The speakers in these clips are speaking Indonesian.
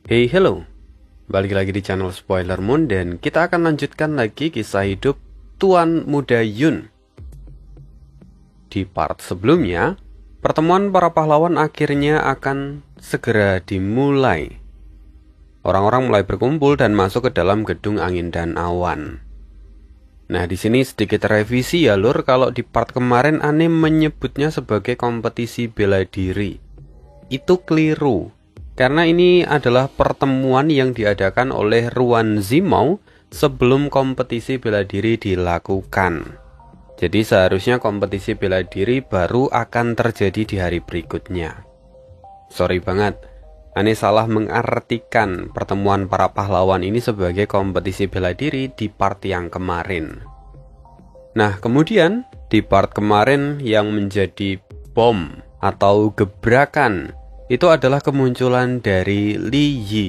Hey hello, balik lagi di channel Spoiler Moon dan kita akan lanjutkan lagi kisah hidup Tuan Muda Yun. Di part sebelumnya, pertemuan para pahlawan akhirnya akan segera dimulai. Orang-orang mulai berkumpul dan masuk ke dalam gedung angin dan awan. Nah, di sini sedikit revisi ya lur, kalau di part kemarin anime menyebutnya sebagai kompetisi bela diri. Itu keliru. Karena ini adalah pertemuan yang diadakan oleh Ruan Zimou sebelum kompetisi bela diri dilakukan. Jadi seharusnya kompetisi bela diri baru akan terjadi di hari berikutnya. Sorry banget, Ane salah mengartikan pertemuan para pahlawan ini sebagai kompetisi bela diri di part yang kemarin. Nah, kemudian di part kemarin yang menjadi bom atau gebrakan itu adalah kemunculan dari Li Yi.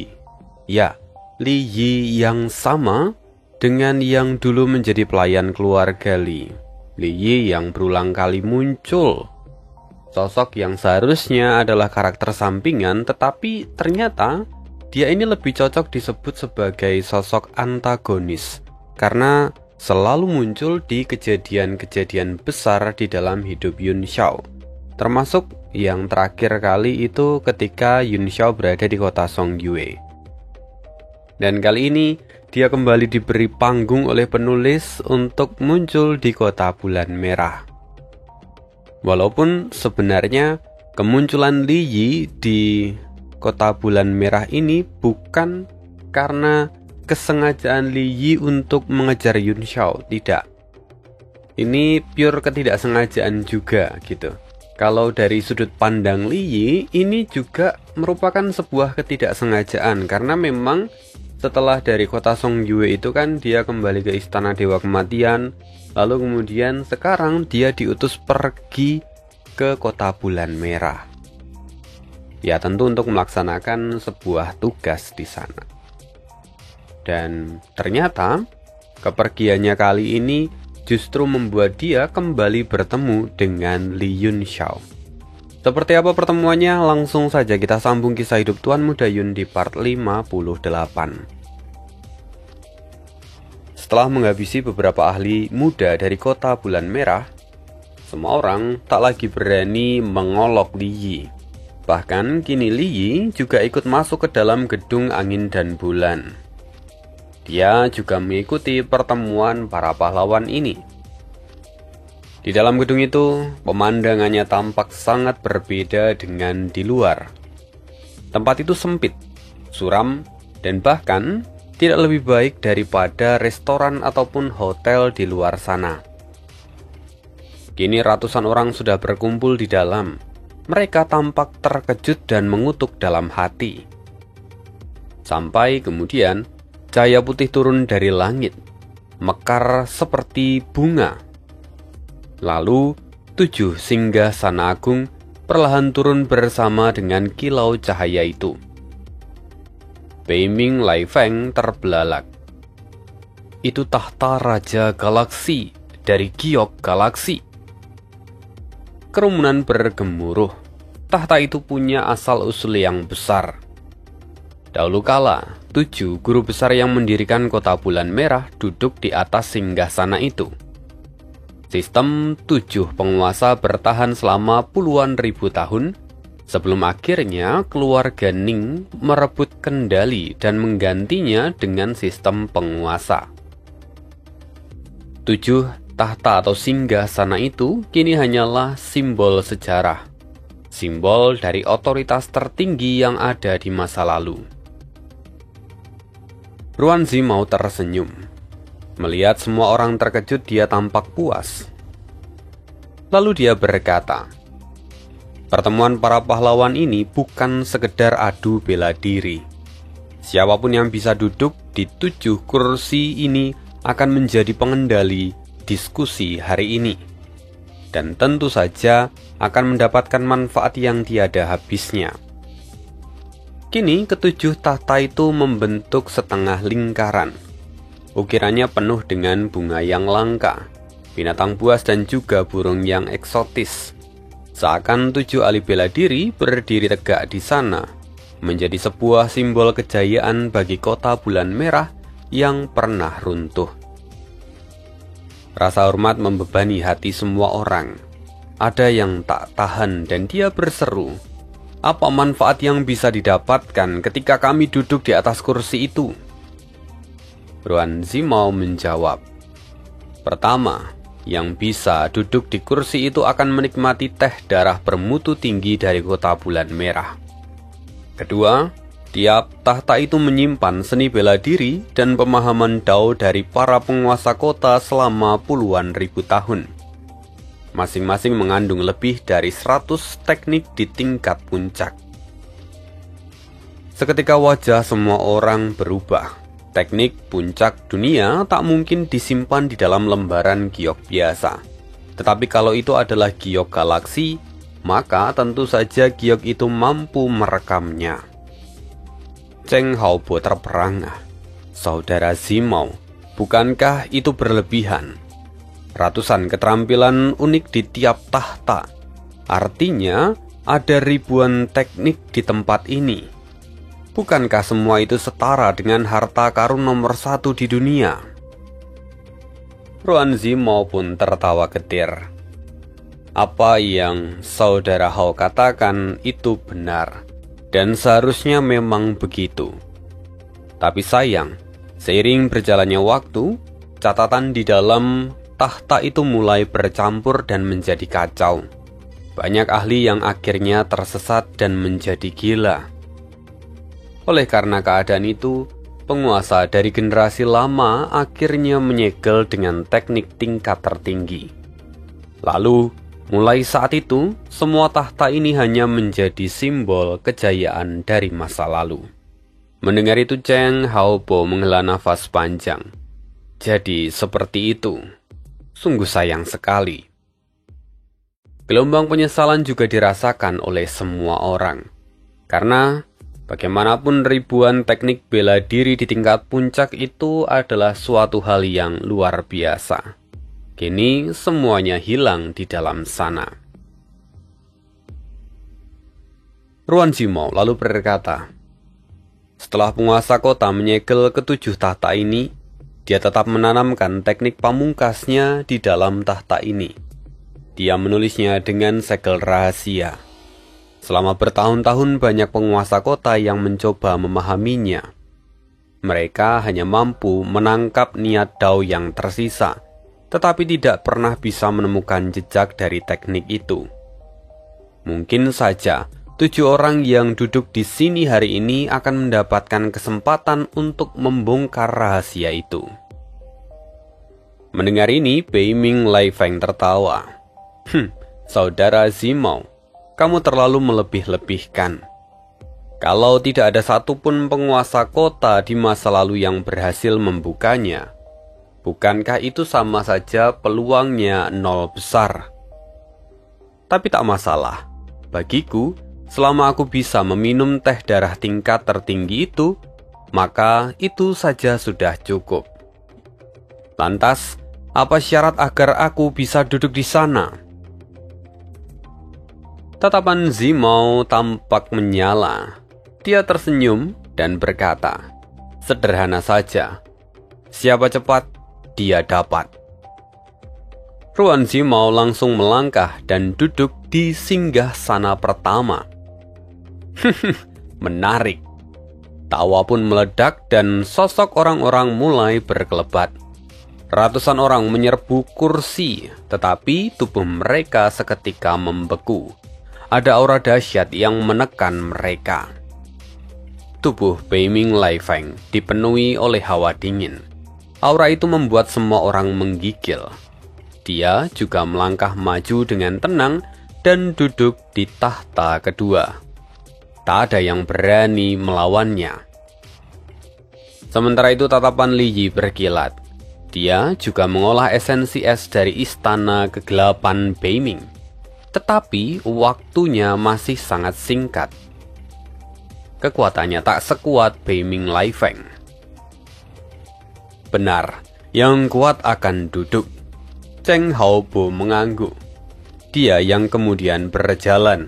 Ya, Li Yi yang sama dengan yang dulu menjadi pelayan keluarga Li. Li Yi yang berulang kali muncul. Sosok yang seharusnya adalah karakter sampingan, tetapi ternyata dia ini lebih cocok disebut sebagai sosok antagonis. Karena selalu muncul di kejadian-kejadian besar di dalam hidup Yun Xiao. Termasuk yang terakhir kali itu ketika Yun Xiao berada di kota Songyue. Dan kali ini dia kembali diberi panggung oleh penulis untuk muncul di kota Bulan Merah. Walaupun sebenarnya kemunculan Li Yi di kota Bulan Merah ini bukan karena kesengajaan Li Yi untuk mengejar Yun Xiao, tidak. Ini pure ketidaksengajaan juga gitu. Kalau dari sudut pandang Li Yi, ini juga merupakan sebuah ketidaksengajaan karena memang setelah dari kota Songyue itu kan dia kembali ke istana Dewa Kematian, lalu kemudian sekarang dia diutus pergi ke kota Bulan Merah. Ya tentu untuk melaksanakan sebuah tugas di sana. Dan ternyata kepergiannya kali ini justru membuat dia kembali bertemu dengan Li Yun Xiao. Seperti apa pertemuannya? Langsung saja kita sambung kisah hidup Tuan Muda Yun di part 58. Setelah menghabisi beberapa ahli muda dari kota Bulan Merah, semua orang tak lagi berani mengolok Li Yi. Bahkan kini Li Yi juga ikut masuk ke dalam gedung angin dan bulan. Dia juga mengikuti pertemuan para pahlawan ini. Di dalam gedung itu, pemandangannya tampak sangat berbeda dengan di luar. Tempat itu sempit, suram, dan bahkan tidak lebih baik daripada restoran ataupun hotel di luar sana. Kini ratusan orang sudah berkumpul di dalam. Mereka tampak terkejut dan mengutuk dalam hati. Sampai kemudian cahaya putih turun dari langit, mekar seperti bunga. Lalu 7 singgasana agung perlahan turun bersama dengan kilau cahaya itu. Beiming Lai Feng terbelalak. Itu tahta Raja Galaksi dari Giok Galaksi. Kerumunan bergemuruh. Tahta itu punya asal-usul yang besar. Dahulu kala, 7 guru besar yang mendirikan kota Bulan Merah duduk di atas singgasana itu. Sistem 7 penguasa bertahan selama puluhan ribu tahun, sebelum akhirnya keluarga Ning merebut kendali dan menggantinya dengan sistem penguasa. 7 tahta atau singgasana itu kini hanyalah simbol sejarah, simbol dari otoritas tertinggi yang ada di masa lalu. Ruan Zimou tersenyum. Melihat semua orang terkejut, dia tampak puas. Lalu dia berkata, pertemuan para pahlawan ini bukan sekedar adu bela diri. Siapapun yang bisa duduk di 7 kursi ini akan menjadi pengendali diskusi hari ini. Dan tentu saja akan mendapatkan manfaat yang tiada habisnya. Kini ke-7 tahta itu membentuk setengah lingkaran. Ukirannya penuh dengan bunga yang langka, binatang buas dan juga burung yang eksotis. Seakan 7 ahli bela diri berdiri tegak di sana, menjadi sebuah simbol kejayaan bagi kota bulan merah yang pernah runtuh. Rasa hormat membebani hati semua orang. Ada yang tak tahan dan dia berseru, "Apa manfaat yang bisa didapatkan ketika kami duduk di atas kursi itu?" Ruan Zimao menjawab, "Pertama, yang bisa duduk di kursi itu akan menikmati teh darah bermutu tinggi dari kota bulan merah. Kedua, tiap tahta itu menyimpan seni bela diri dan pemahaman Dao dari para penguasa kota selama puluhan ribu tahun. Masing-masing mengandung lebih dari 100 teknik di tingkat puncak." Seketika wajah semua orang berubah. Teknik puncak dunia tak mungkin disimpan di dalam lembaran giok biasa. Tetapi kalau itu adalah giok galaksi, maka tentu saja giok itu mampu merekamnya. Cheng Haobo terperangah. "Saudara Zimao, bukankah itu berlebihan? Ratusan keterampilan unik di tiap tahta. Artinya ada ribuan teknik di tempat ini. Bukankah semua itu setara dengan harta karun nomor 1 di dunia?" Ruan Zimao pun tertawa getir. "Apa yang saudara Hao katakan itu benar, dan seharusnya memang begitu. Tapi sayang, seiring berjalannya waktu, catatan di dalam tahta itu mulai bercampur dan menjadi kacau. Banyak ahli yang akhirnya tersesat dan menjadi gila. Oleh karena keadaan itu, penguasa dari generasi lama akhirnya menyegel dengan teknik tingkat tertinggi. Lalu, mulai saat itu, semua tahta ini hanya menjadi simbol kejayaan dari masa lalu." Mendengar itu, Cheng Haobo menghela nafas panjang. Jadi seperti itu. Sungguh sayang sekali. Gelombang penyesalan juga dirasakan oleh semua orang. Karena bagaimanapun ribuan teknik bela diri di tingkat puncak itu adalah suatu hal yang luar biasa. Kini semuanya hilang di dalam sana. Ruan Zimao lalu berkata, "Setelah penguasa kota menyegel ketujuh tahta ini, dia tetap menanamkan teknik pamungkasnya di dalam tahta ini. Dia menulisnya dengan segel rahasia. Selama bertahun-tahun banyak penguasa kota yang mencoba memahaminya. Mereka hanya mampu menangkap niat Dao yang tersisa, tetapi tidak pernah bisa menemukan jejak dari teknik itu. Mungkin saja 7 orang yang duduk di sini hari ini akan mendapatkan kesempatan untuk membongkar rahasia itu." Mendengar ini, Beiming Laifeng tertawa. "Saudara Zimao, kamu terlalu melebih-lebihkan. Kalau tidak ada satupun penguasa kota di masa lalu yang berhasil membukanya, bukankah itu sama saja peluangnya 0 besar? Tapi tak masalah, bagiku, selama aku bisa meminum teh darah tingkat tertinggi itu, maka itu saja sudah cukup. Lantas, apa syarat agar aku bisa duduk di sana?" Tatapan Zimao tampak menyala. Dia tersenyum dan berkata, "Sederhana saja. Siapa cepat, dia dapat." Ruan Zimao langsung melangkah dan duduk di singgasana pertama. Menarik. Tawa pun meledak dan sosok orang-orang mulai berkelebat. Ratusan orang menyerbu kursi, tetapi tubuh mereka seketika membeku. Ada aura dahsyat yang menekan mereka. Tubuh Beiming Laifeng dipenuhi oleh hawa dingin. Aura itu membuat semua orang menggigil. Dia juga melangkah maju dengan tenang dan duduk di tahta kedua. Tak ada yang berani melawannya. Sementara itu tatapan Li Yi berkilat. Dia juga mengolah esensi es dari istana kegelapan Beiming. Tetapi waktunya masih sangat singkat. Kekuatannya tak sekuat Beiming Laifeng. Benar, yang kuat akan duduk. Cheng Haobo mengangguk. Dia yang kemudian berjalan.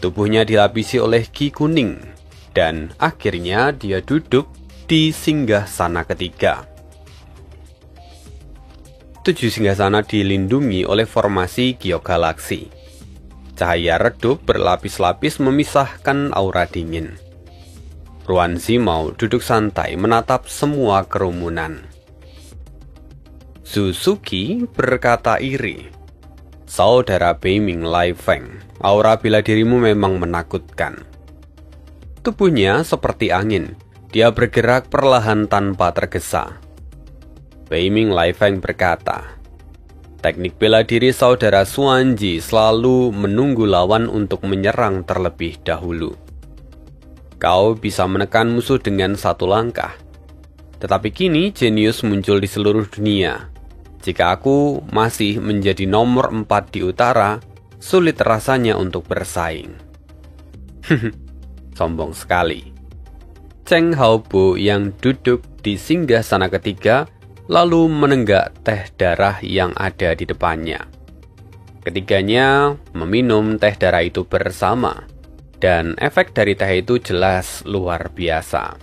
Tubuhnya dilapisi oleh ki kuning. dan akhirnya dia duduk di singgasana ketiga. 7 singgasana dilindungi oleh formasi giok galaksi. Cahaya redup berlapis-lapis memisahkan aura dingin. Ruan Zimao duduk santai menatap semua kerumunan. Suzuki berkata iri, "Saudara Beiming Lai Feng, aura bela dirimu memang menakutkan." Tubuhnya seperti angin, dia bergerak perlahan tanpa tergesa. Beiming Lai Feng berkata, "Teknik bela diri saudara Xuanji selalu menunggu lawan untuk menyerang terlebih dahulu. Kau bisa menekan musuh dengan satu langkah. Tetapi kini jenius muncul di seluruh dunia. Jika aku masih menjadi nomor 4 di utara, sulit rasanya untuk bersaing." Sombong sekali. Cheng Haobo yang duduk di singgasana ketiga lalu menenggak teh darah yang ada di depannya. Ketiganya meminum teh darah itu bersama, dan efek dari teh itu jelas luar biasa.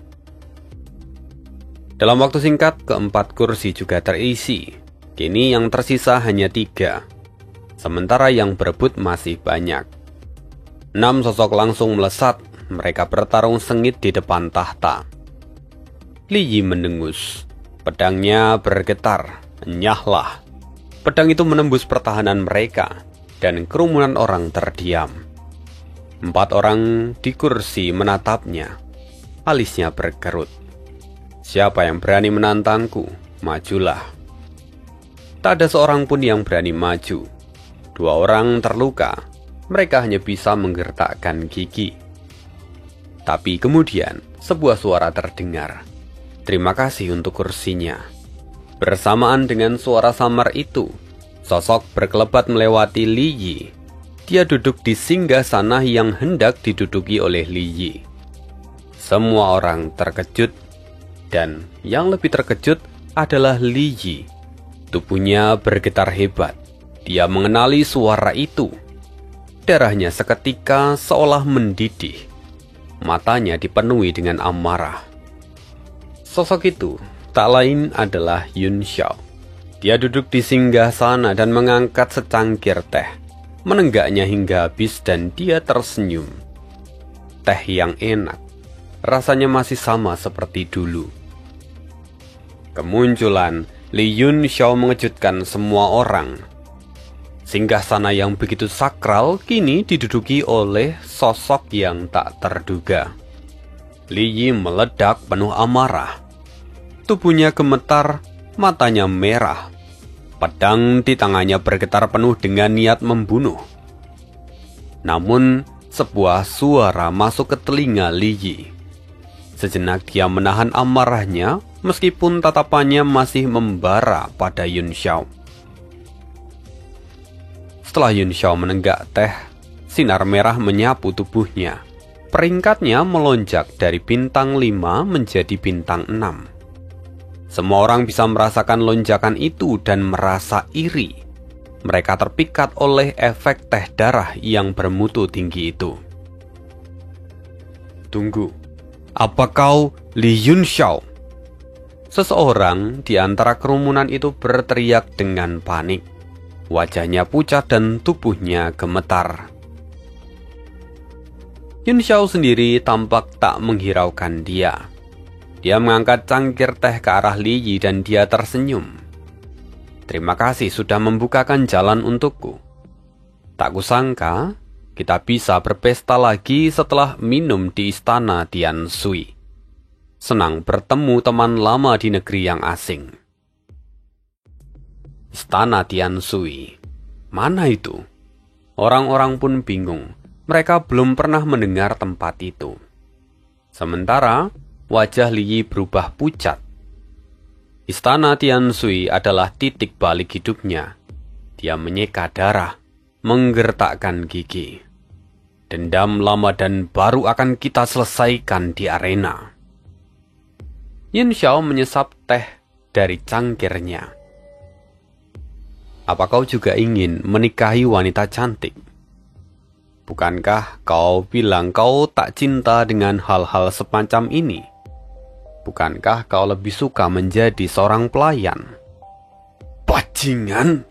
Dalam waktu singkat, keempat kursi juga terisi. Kini yang tersisa hanya 3, sementara yang berebut masih banyak. 6 sosok langsung melesat, mereka bertarung sengit di depan tahta. Li Yi mendengus. Pedangnya bergetar, nyahlah. Pedang itu menembus pertahanan mereka, dan kerumunan orang terdiam. 4 orang di kursi menatapnya. Alisnya berkerut. "Siapa yang berani menantangku? Majulah." Tak ada seorang pun yang berani maju. 2 orang terluka. Mereka hanya bisa menggertakkan gigi. Tapi kemudian sebuah suara terdengar. "Terima kasih untuk kursinya." Bersamaan dengan suara samar itu, sosok berkelebat melewati Li Yi. Dia duduk di singgasana yang hendak diduduki oleh Li Yi. Semua orang terkejut, dan yang lebih terkejut adalah Li Yi. Tubuhnya bergetar hebat. Dia mengenali suara itu. Darahnya seketika seolah mendidih. Matanya dipenuhi dengan amarah. Sosok itu tak lain adalah Yun Xiao. Dia duduk di singgasana dan mengangkat secangkir teh, menenggaknya hingga habis dan dia tersenyum. Teh yang enak, rasanya masih sama seperti dulu. Kemunculan Li Yun Xiao mengejutkan semua orang. Singgasana yang begitu sakral kini diduduki oleh sosok yang tak terduga. Li Yi meledak penuh amarah. Tubuhnya gemetar, matanya merah. Pedang di tangannya bergetar penuh dengan niat membunuh. Namun, sebuah suara masuk ke telinga Li Yi. Sejenak dia menahan amarahnya, meskipun tatapannya masih membara pada Yun Xiao. Setelah Yun Xiao menenggak teh, sinar merah menyapu tubuhnya. Peringkatnya melonjak dari bintang 5 menjadi bintang 6. Semua orang bisa merasakan lonjakan itu dan merasa iri. Mereka terpikat oleh efek teh darah yang bermutu tinggi itu. "Tunggu, apa kau Li Yun Xiao?" Seseorang di antara kerumunan itu berteriak dengan panik. Wajahnya pucat dan tubuhnya gemetar. Yun Xiao sendiri tampak tak menghiraukan dia. Dia mengangkat cangkir teh ke arah Li Yi dan dia tersenyum. "Terima kasih sudah membukakan jalan untukku. Tak kusangka kita bisa berpesta lagi setelah minum di istana Tian Sui. Senang bertemu teman lama di negeri yang asing." Istana Tian Sui. Mana itu? Orang-orang pun bingung. Mereka belum pernah mendengar tempat itu. Sementara, wajah Li Yi berubah pucat. Istana Tian Sui adalah titik balik hidupnya. Dia menyeka darah, menggertakkan gigi. Dendam lama dan baru akan kita selesaikan di arena. Yun Xiao menyesap teh dari cangkirnya. "Apa kau juga ingin menikahi wanita cantik?" Bukankah kau bilang kau tak cinta dengan hal-hal semacam ini? Bukankah kau lebih suka menjadi seorang pelayan? Bajingan!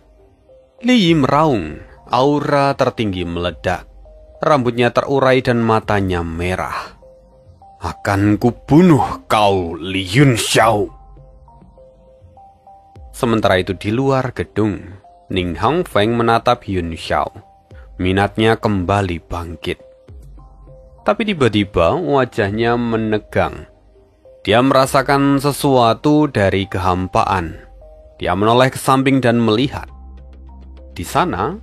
Li Yi meraung, aura tertinggi meledak. Rambutnya terurai dan matanya merah. Akan kubunuh kau, Li Yunxiao! Sementara itu di luar gedung, Ning Hongfeng menatap Yunxiao. Minatnya kembali bangkit. Tapi tiba-tiba wajahnya menegang. Dia merasakan sesuatu dari kehampaan. Dia menoleh ke samping dan melihat. Di sana,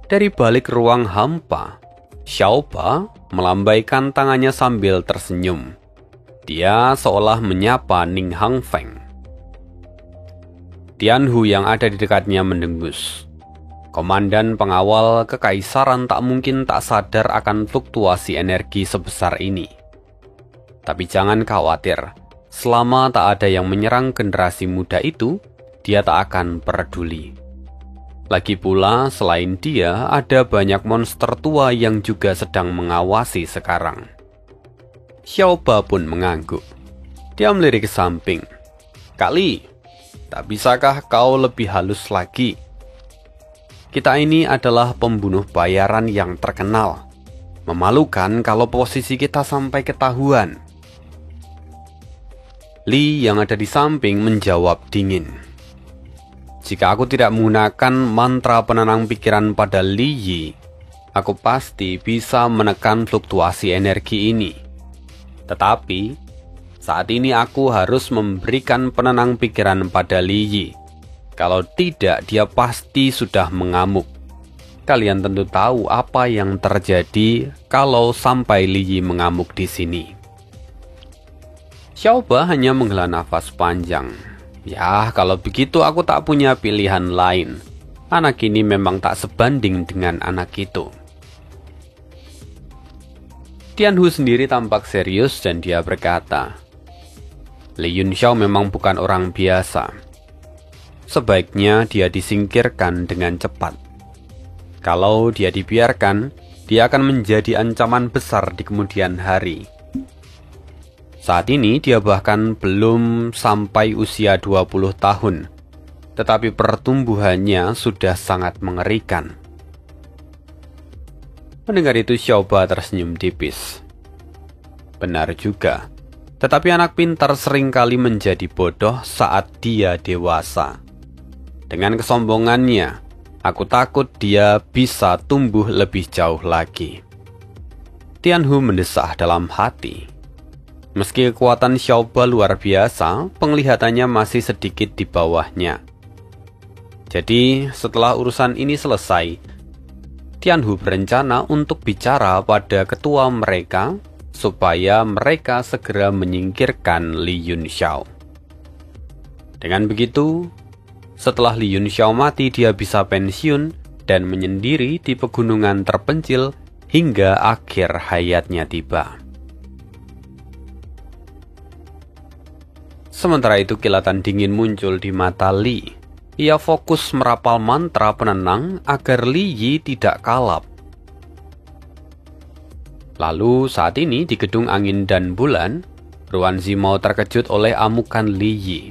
dari balik ruang hampa, Xiaoba melambaikan tangannya sambil tersenyum. Dia seolah menyapa Ning Hongfeng. Tianhu yang ada di dekatnya mendengus. Komandan pengawal kekaisaran tak mungkin tak sadar akan fluktuasi energi sebesar ini. Tapi jangan khawatir, selama tak ada yang menyerang generasi muda itu, dia tak akan peduli. Lagi pula, selain dia, ada banyak monster tua yang juga sedang mengawasi sekarang. Xiaoba pun mengangguk. Dia melirik ke samping. Kak Li, tak bisakah kau lebih halus lagi? Kita ini adalah pembunuh bayaran yang terkenal. Memalukan kalau posisi kita sampai ketahuan. Li yang ada di samping menjawab dingin. Jika aku tidak menggunakan mantra penenang pikiran pada Li Yi, aku pasti bisa menekan fluktuasi energi ini. Tetapi, saat ini aku harus memberikan penenang pikiran pada Li Yi. Kalau tidak, dia pasti sudah mengamuk. Kalian tentu tahu apa yang terjadi kalau sampai Li Yi mengamuk di sini. Xiaoba hanya menghela nafas panjang. Ya, kalau begitu aku tak punya pilihan lain. Anak ini memang tak sebanding dengan anak itu. Tianhu sendiri tampak serius dan dia berkata, Li Yunxiao memang bukan orang biasa. Sebaiknya dia disingkirkan dengan cepat. Kalau dia dibiarkan, dia akan menjadi ancaman besar di kemudian hari. Saat ini dia bahkan belum sampai usia 20 tahun, tetapi pertumbuhannya sudah sangat mengerikan. Mendengar itu Xiaoba tersenyum tipis. Benar juga, tetapi anak pintar seringkali menjadi bodoh saat dia dewasa. Dengan kesombongannya, aku takut dia bisa tumbuh lebih jauh lagi. Tianhu mendesah dalam hati. Meski kekuatan Xiaoba luar biasa, penglihatannya masih sedikit di bawahnya. Jadi, setelah urusan ini selesai, Tianhu berencana untuk bicara pada ketua mereka supaya mereka segera menyingkirkan Li Yunxiao. Dengan begitu, setelah Li Yunxiao mati, dia bisa pensiun dan menyendiri di pegunungan terpencil hingga akhir hayatnya tiba. Sementara itu kilatan dingin muncul di mata Li. Ia fokus merapal mantra penenang agar Li Yi tidak kalap. Lalu saat ini di gedung angin dan bulan, Ruan Zimao terkejut oleh amukan Li Yi.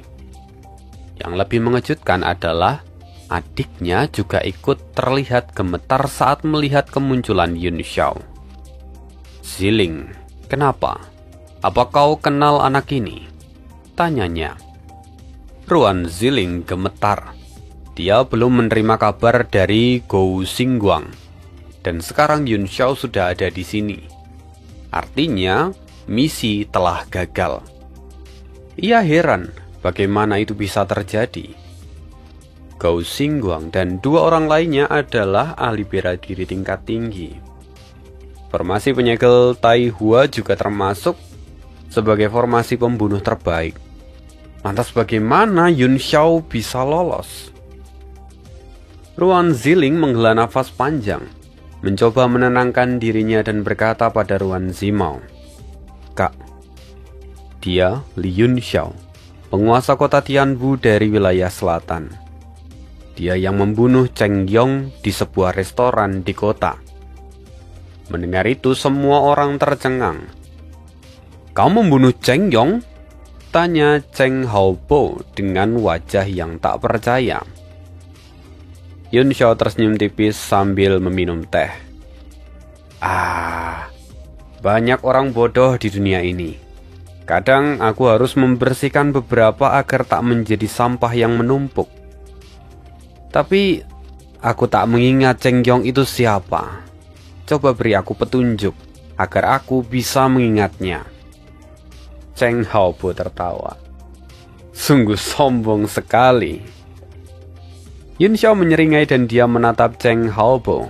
Yang lebih mengejutkan adalah adiknya juga ikut terlihat gemetar saat melihat kemunculan Yunxiao. Ziling, kenapa? Apa kau kenal anak ini? Tanyanya. Ruan Ziling gemetar. Dia belum menerima kabar dari Gou Xingguang. Dan sekarang Yunxiao sudah ada di sini. Artinya, misi telah gagal. Ia heran bagaimana itu bisa terjadi. Gou Xingguang dan dua orang lainnya adalah ahli bela diri tingkat tinggi. Formasi penyegel Tai Hua juga termasuk sebagai formasi pembunuh terbaik. Lantas bagaimana Yunxiao bisa lolos? Ruan Ziling menghela nafas panjang, mencoba menenangkan dirinya dan berkata pada Ruan Zimao, Kak, dia Li Yunxiao, penguasa kota Tianwu dari wilayah selatan. Dia yang membunuh Cheng Yong di sebuah restoran di kota. Mendengar itu semua orang tercengang. "Kau membunuh Cheng Yong?" tanya Cheng Haobo dengan wajah yang tak percaya. Yun Xiao tersenyum tipis sambil meminum teh. Banyak orang bodoh di dunia ini. Kadang aku harus membersihkan beberapa agar tak menjadi sampah yang menumpuk. Tapi aku tak mengingat Cheng Yong itu siapa. Coba beri aku petunjuk agar aku bisa mengingatnya. Cheng Haobo tertawa. Sungguh sombong sekali. Yun Xiao menyeringai dan dia menatap Cheng Haobo.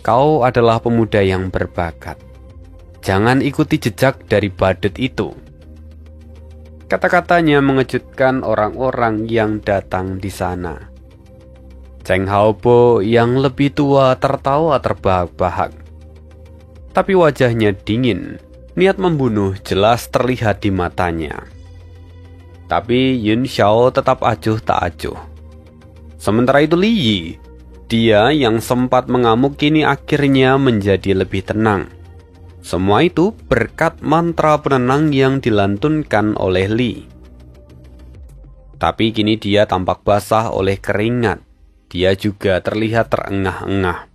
Kau adalah pemuda yang berbakat. Jangan ikuti jejak dari badut itu. Kata-katanya mengejutkan orang-orang yang datang di sana. Cheng Haobo yang lebih tua tertawa terbahak-bahak. Tapi wajahnya dingin, niat membunuh jelas terlihat di matanya. Tapi Yun Xiao tetap acuh tak acuh. Sementara itu Li Yi, dia yang sempat mengamuk kini akhirnya menjadi lebih tenang. Semua itu berkat mantra penenang yang dilantunkan oleh Li. Tapi kini dia tampak basah oleh keringat. Dia juga terlihat terengah-engah.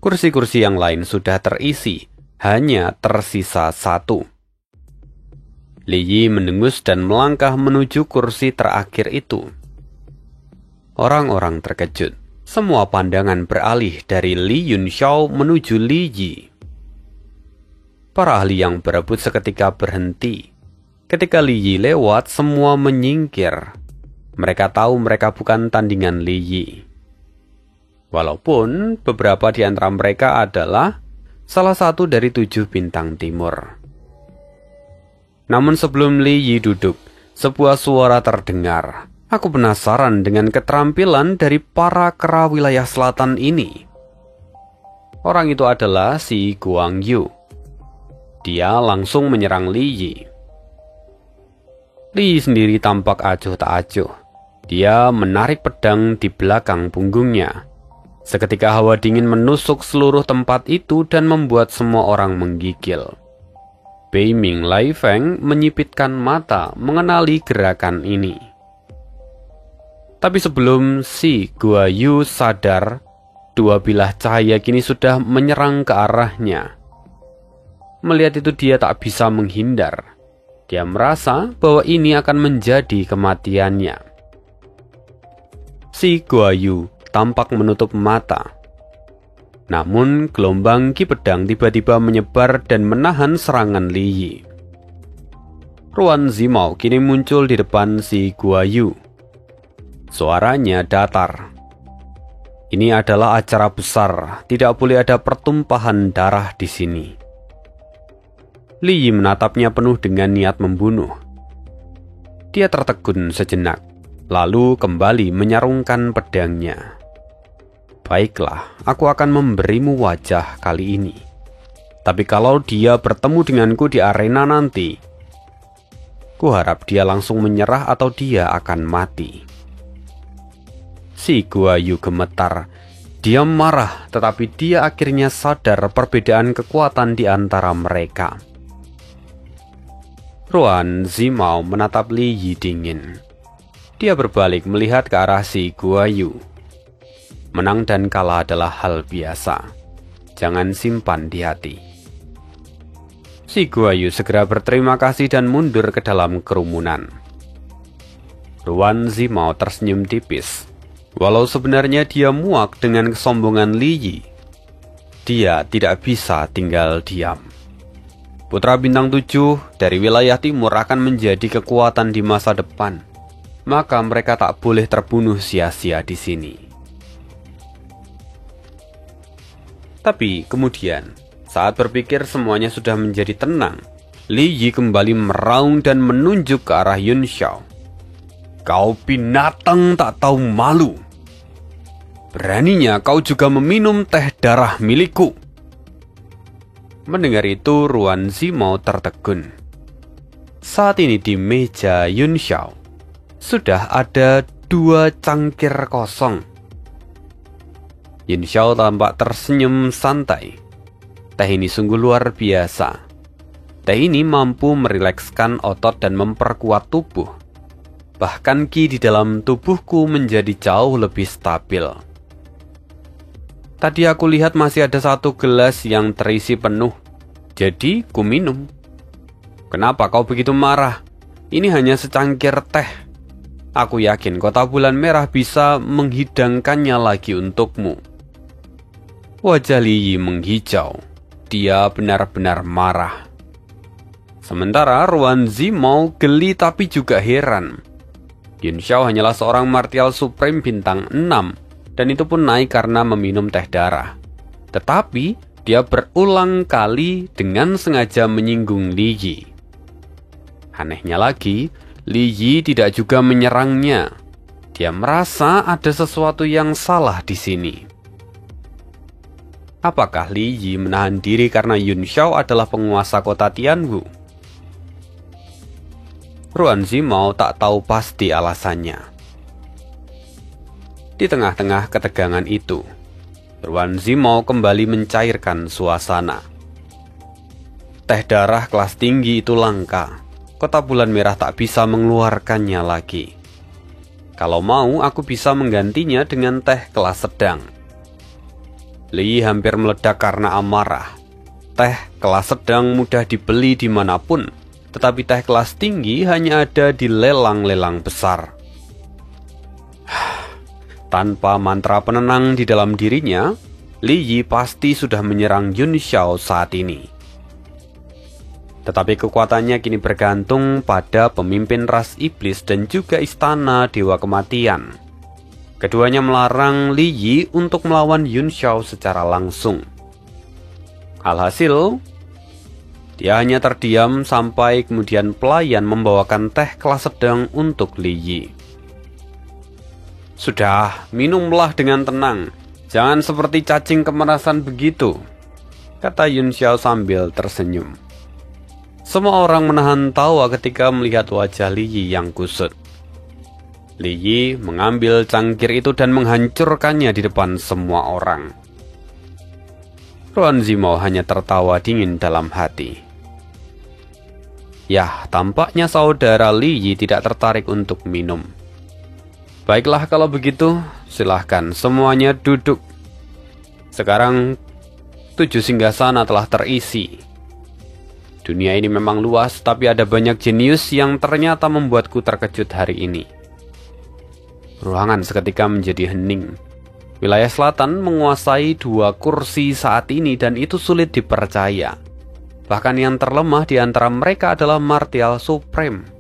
Kursi-kursi yang lain sudah terisi, hanya tersisa satu. Li Yi mendengus dan melangkah menuju kursi terakhir itu. Orang-orang terkejut. Semua pandangan beralih dari Li Yun Xiao menuju Li Yi. Para ahli yang berebut seketika berhenti. Ketika Li Yi lewat, semua menyingkir. Mereka tahu mereka bukan tandingan Li Yi. Walaupun beberapa di antara mereka adalah salah satu dari 7 bintang timur. Namun sebelum Li Yi duduk, sebuah suara terdengar. Aku penasaran dengan keterampilan dari para kera wilayah selatan ini. Orang itu adalah si Guang Yu. Dia langsung menyerang Li Yi. Li Yi sendiri tampak acuh tak acuh. Dia menarik pedang di belakang punggungnya. Seketika hawa dingin menusuk seluruh tempat itu dan membuat semua orang menggigil. Bei Ming Lai Feng menyipitkan mata mengenali gerakan ini. Tapi sebelum si Gua Yu sadar, dua bilah cahaya kini sudah menyerang ke arahnya. Melihat itu dia tak bisa menghindar. Dia merasa bahwa ini akan menjadi kematiannya. Si Gua Yu tampak menutup mata. Namun gelombang ki pedang tiba-tiba menyebar dan menahan serangan Li Yi. Ruan Zimao kini muncul di depan si Gua Yu. Suaranya datar. Ini adalah acara besar, tidak boleh ada pertumpahan darah di sini. Li Yi menatapnya penuh dengan niat membunuh. Dia tertegun sejenak, lalu kembali menyarungkan pedangnya. Baiklah, aku akan memberimu wajah kali ini. Tapi kalau dia bertemu denganku di arena nanti, kuharap dia langsung menyerah atau dia akan mati. Si Gua Yu gemetar. Dia marah, tetapi dia akhirnya sadar perbedaan kekuatan di antara mereka. Ruan Zimao menatap Li Yi dingin. Dia berbalik melihat ke arah si Gua Yu. Menang dan kalah adalah hal biasa. Jangan simpan di hati. Si Gua Yu segera berterima kasih dan mundur ke dalam kerumunan. Ruan Zimao tersenyum tipis. Walau sebenarnya dia muak dengan kesombongan Li Yi, dia tidak bisa tinggal diam. Putra bintang 7 dari wilayah timur akan menjadi kekuatan di masa depan. Maka mereka tak boleh terbunuh sia-sia di sini. Tapi kemudian, saat berpikir semuanya sudah menjadi tenang, Li Yi kembali meraung dan menunjuk ke arah Yun Xiao. Kau binatang tak tahu malu. Beraninya kau juga meminum teh darah milikku. Mendengar itu, Ruan Zimao tertegun. Saat ini di meja Yun Xiao sudah ada 2 cangkir kosong. Yun Xiao tampak tersenyum santai. Teh ini sungguh luar biasa. Teh ini mampu merilekskan otot dan memperkuat tubuh. Bahkan qi di dalam tubuhku menjadi jauh lebih stabil. Tadi aku lihat masih ada 1 gelas yang terisi penuh. Jadi, ku minum. Kenapa kau begitu marah? Ini hanya secangkir teh. Aku yakin kota bulan merah bisa menghidangkannya lagi untukmu. Wajah Li Yi menghijau. Dia benar-benar marah. Sementara Ruan Zimou geli tapi juga heran. Yun Xiao hanyalah seorang martial supreme bintang 6, dan itu pun naik karena meminum teh darah. Tetapi, dia berulang kali dengan sengaja menyinggung Li Yi. Anehnya lagi, Li Yi tidak juga menyerangnya. Dia merasa ada sesuatu yang salah di sini. Apakah Li Yi menahan diri karena Yun Xiao adalah penguasa kota Tianwu? Ruan Zimou tak tahu pasti alasannya. Di tengah-tengah ketegangan itu, Ruan Zimou kembali mencairkan suasana. Teh darah kelas tinggi itu langka. Kota bulan merah tak bisa mengeluarkannya lagi. Kalau mau, aku bisa menggantinya dengan teh kelas sedang. Li Yi hampir meledak karena amarah. Teh kelas sedang mudah dibeli dimanapun, tetapi teh kelas tinggi hanya ada di lelang-lelang besar. Tanpa mantra penenang di dalam dirinya, Li Yi pasti sudah menyerang Yun Xiao saat ini. Tetapi kekuatannya kini bergantung pada pemimpin ras iblis dan juga istana Dewa Kematian. Keduanya melarang Li Yi untuk melawan Yun Xiao secara langsung. Alhasil, dia hanya terdiam sampai kemudian pelayan membawakan teh kelas sedang untuk Li Yi. Sudah, minumlah dengan tenang. Jangan seperti cacing kemerasan begitu, kata Yun Xiao sambil tersenyum. Semua orang menahan tawa ketika melihat wajah Li Yi yang kusut. Li Yi mengambil cangkir itu dan menghancurkannya di depan semua orang. Ruan Zimou hanya tertawa dingin dalam hati. Yah, tampaknya saudara Li Yi tidak tertarik untuk minum. Baiklah kalau begitu, silahkan semuanya duduk. Sekarang 7 singgasana telah terisi. Dunia ini memang luas, tapi ada banyak jenius yang ternyata membuatku terkejut hari ini. Ruangan seketika menjadi hening. Wilayah selatan menguasai 2 kursi saat ini dan itu sulit dipercaya. Bahkan yang terlemah di antara mereka adalah martial supreme.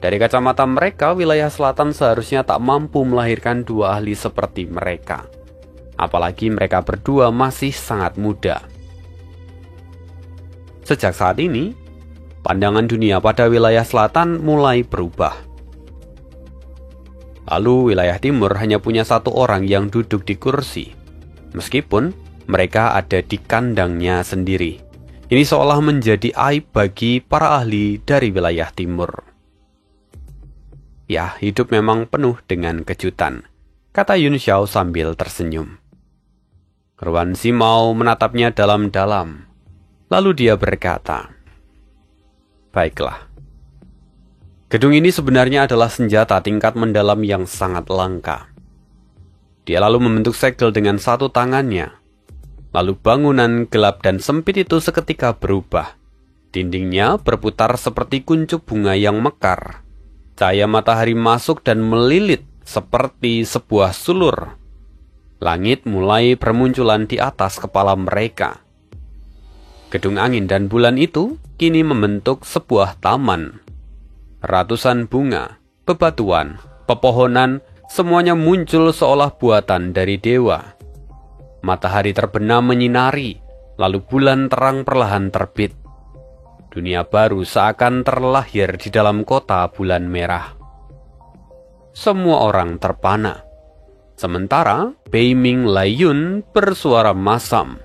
Dari kacamata mereka, wilayah selatan seharusnya tak mampu melahirkan 2 ahli seperti mereka. Apalagi mereka berdua masih sangat muda. Sejak saat ini, pandangan dunia pada wilayah selatan mulai berubah. Lalu wilayah timur hanya punya 1 orang yang duduk di kursi. Meskipun mereka ada di kandangnya sendiri. Ini seolah menjadi aib bagi para ahli dari wilayah timur. Ya, hidup memang penuh dengan kejutan, kata Yun Xiao sambil tersenyum. Ruan Zimou menatapnya dalam-dalam. Lalu dia berkata, baiklah. Gedung ini sebenarnya adalah senjata tingkat mendalam yang sangat langka. Dia lalu membentuk segel dengan 1 tangannya. Lalu bangunan gelap dan sempit itu seketika berubah. Dindingnya berputar seperti kuncup bunga yang mekar. Cahaya matahari masuk dan melilit seperti sebuah sulur. Langit mulai bermunculan di atas kepala mereka. Gedung angin dan bulan itu kini membentuk sebuah taman. Ratusan bunga, bebatuan, pepohonan, semuanya muncul seolah buatan dari dewa. Matahari terbenam menyinari, lalu bulan terang perlahan terbit. Dunia baru seakan terlahir di dalam kota bulan merah. Semua orang terpana. Sementara Bei Ming Laiyun bersuara masam.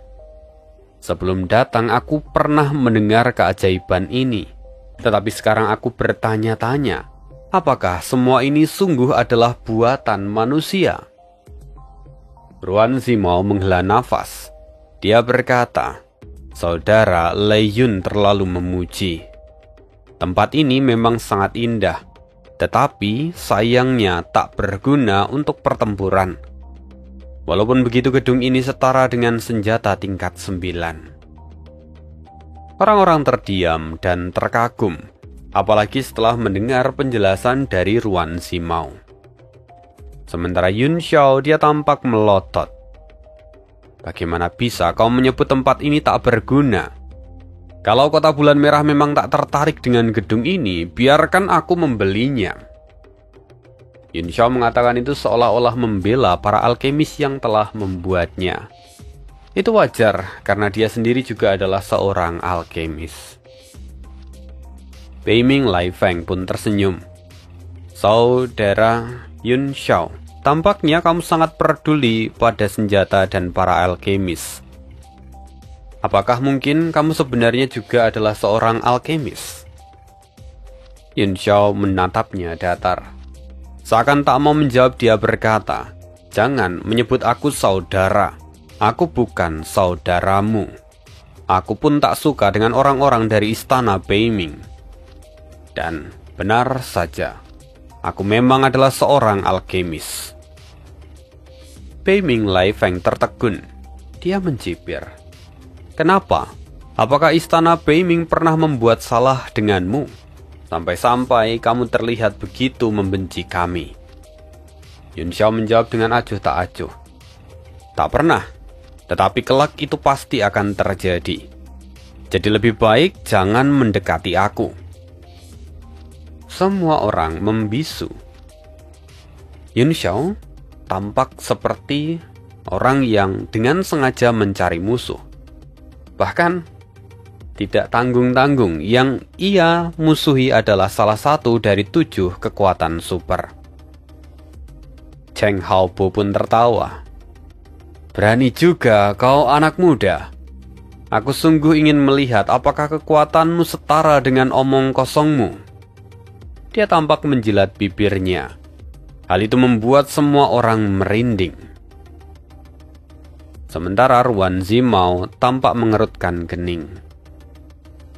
Sebelum datang aku pernah mendengar keajaiban ini. Tetapi sekarang aku bertanya-tanya, apakah semua ini sungguh adalah buatan manusia? Ruan Zimao menghela nafas. Dia berkata, "Saudara Lei Yun terlalu memuji. Tempat ini memang sangat indah, tetapi sayangnya tak berguna untuk pertempuran. Walaupun begitu, gedung ini setara dengan senjata tingkat 9. Orang-orang terdiam dan terkagum, apalagi setelah mendengar penjelasan dari Ruan Zimao. Sementara Yun Xiao, dia tampak melotot. "Bagaimana bisa kau menyebut tempat ini tak berguna? Kalau Kota Bulan Merah memang tak tertarik dengan gedung ini, biarkan aku membelinya." Yun Xiao mengatakan itu seolah-olah membela para alkemis yang telah membuatnya. Itu wajar, karena dia sendiri juga adalah seorang alkemis. Bei Ming Lai Feng pun tersenyum. "Saudara Yun Xiao, tampaknya kamu sangat peduli pada senjata dan para alkemis. Apakah mungkin kamu sebenarnya juga adalah seorang alkemis?" Yun Xiao menatapnya datar. Seakan tak mau menjawab, dia berkata, "Jangan menyebut aku saudara. Aku bukan saudaramu. Aku pun tak suka dengan orang-orang dari istana Bei Ming. Dan benar saja, aku memang adalah seorang alkemis." Bei Ming Lai Feng tertegun. Dia mencibir. "Kenapa? Apakah istana Bei Ming pernah membuat salah denganmu? Sampai-sampai kamu terlihat begitu membenci kami?" Yun Xiao menjawab dengan acuh tak acuh. "Tak pernah, tetapi kelak itu pasti akan terjadi. Jadi lebih baik jangan mendekati aku." Semua orang membisu. Yun Xiao tampak seperti orang yang dengan sengaja mencari musuh. Bahkan tidak tanggung-tanggung, yang ia musuhi adalah salah satu dari 7 kekuatan super. Cheng Haobo pun tertawa. "Berani juga kau, anak muda. Aku sungguh ingin melihat apakah kekuatanmu setara dengan omong kosongmu." Dia tampak menjilat bibirnya. Hal itu membuat semua orang merinding. Sementara Ruan Zimao tampak mengerutkan kening.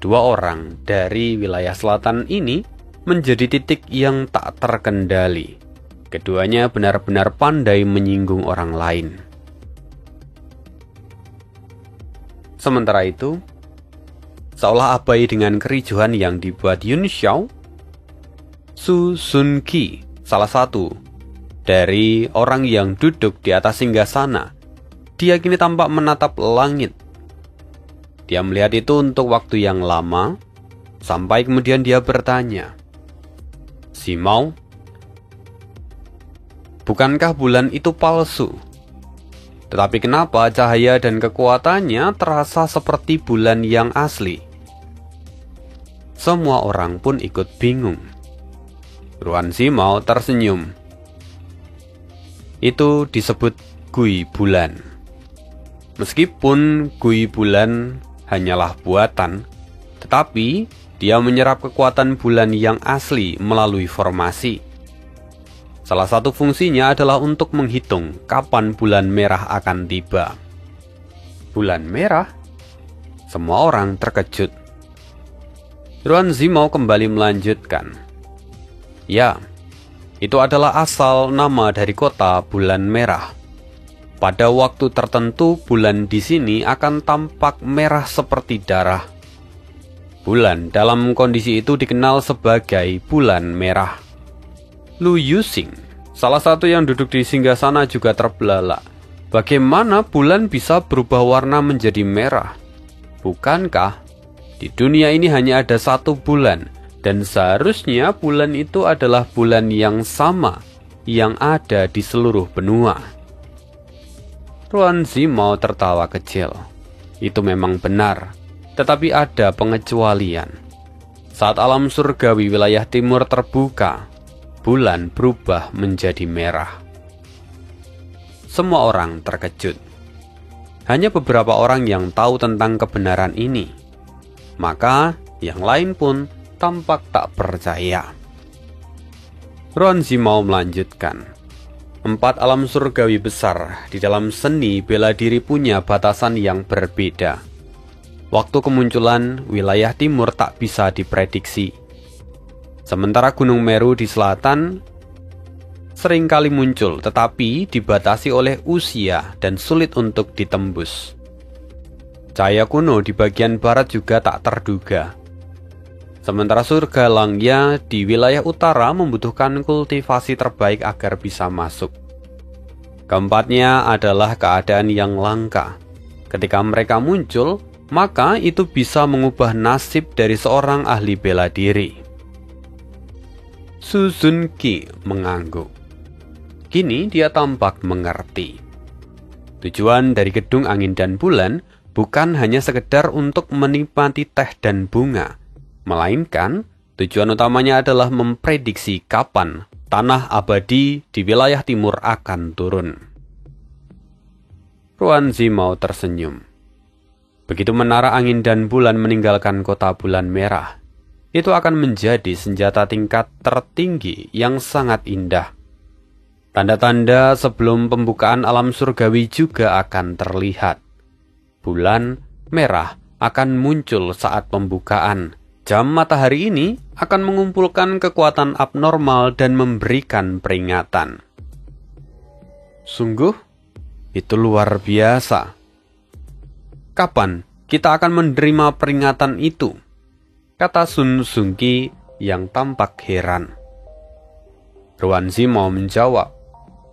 2 orang dari wilayah selatan ini menjadi titik yang tak terkendali. Keduanya benar-benar pandai menyinggung orang lain. Sementara itu, seolah abai dengan kericuhan yang dibuat Yun Xiao, Su Sun Qi, salah satu dari orang yang duduk di atas singgasana, dia kini tampak menatap langit. Dia melihat itu untuk waktu yang lama, sampai kemudian dia bertanya, "Zimao, bukankah bulan itu palsu? Tetapi kenapa cahaya dan kekuatannya terasa seperti bulan yang asli?" Semua orang pun ikut bingung. Ruan Zimao tersenyum. "Itu disebut Gui Bulan. Meskipun Gui Bulan hanyalah buatan, tetapi dia menyerap kekuatan bulan yang asli melalui formasi. Salah satu fungsinya adalah untuk menghitung kapan bulan merah akan tiba." "Bulan merah?" Semua orang terkejut. Ruan Zimao kembali melanjutkan, "Ya, itu adalah asal nama dari kota Bulan Merah. Pada waktu tertentu, bulan di sini akan tampak merah seperti darah. Bulan dalam kondisi itu dikenal sebagai bulan merah." Lu Yusing, salah satu yang duduk di singgasana, juga terbelalak. Bagaimana bulan bisa berubah warna menjadi merah? Bukankah di dunia ini hanya ada satu bulan? Dan seharusnya bulan itu adalah bulan yang sama yang ada di seluruh benua. Ruan Zimao tertawa kecil. Itu memang benar, tetapi ada pengecualian. Saat alam surgawi wilayah timur terbuka, bulan berubah menjadi merah. Semua orang terkejut. Hanya beberapa orang yang tahu tentang kebenaran ini. Maka yang lain pun tampak tak percaya. Ruan Zimao melanjutkan, 4 alam surgawi besar di dalam seni bela diri punya batasan yang berbeda. Waktu kemunculan wilayah timur tak bisa diprediksi. Sementara Gunung Meru di selatan seringkali muncul tetapi dibatasi oleh usia dan sulit untuk ditembus. Cahaya kuno di bagian barat juga tak terduga. Sementara surga Langya di wilayah utara membutuhkan kultivasi terbaik agar bisa masuk. Keempatnya adalah keadaan yang langka. Ketika mereka muncul, maka itu bisa mengubah nasib dari seorang ahli bela diri. Su Zun Ki mengangguk. Kini dia tampak mengerti. Tujuan dari Gedung Angin dan Bulan bukan hanya sekedar untuk menikmati teh dan bunga, melainkan tujuan utamanya adalah memprediksi kapan tanah abadi di wilayah timur akan turun. Ruan Zimao tersenyum. Begitu menara angin dan bulan meninggalkan kota bulan merah, itu akan menjadi senjata tingkat tertinggi yang sangat indah. Tanda-tanda sebelum pembukaan alam surgawi juga akan terlihat. Bulan merah akan muncul saat pembukaan. Jam matahari ini akan mengumpulkan kekuatan abnormal dan memberikan peringatan. Sungguh, itu luar biasa. Kapan kita akan menerima peringatan itu? Kata Sun Zungki yang tampak heran. Ruan Zimao menjawab,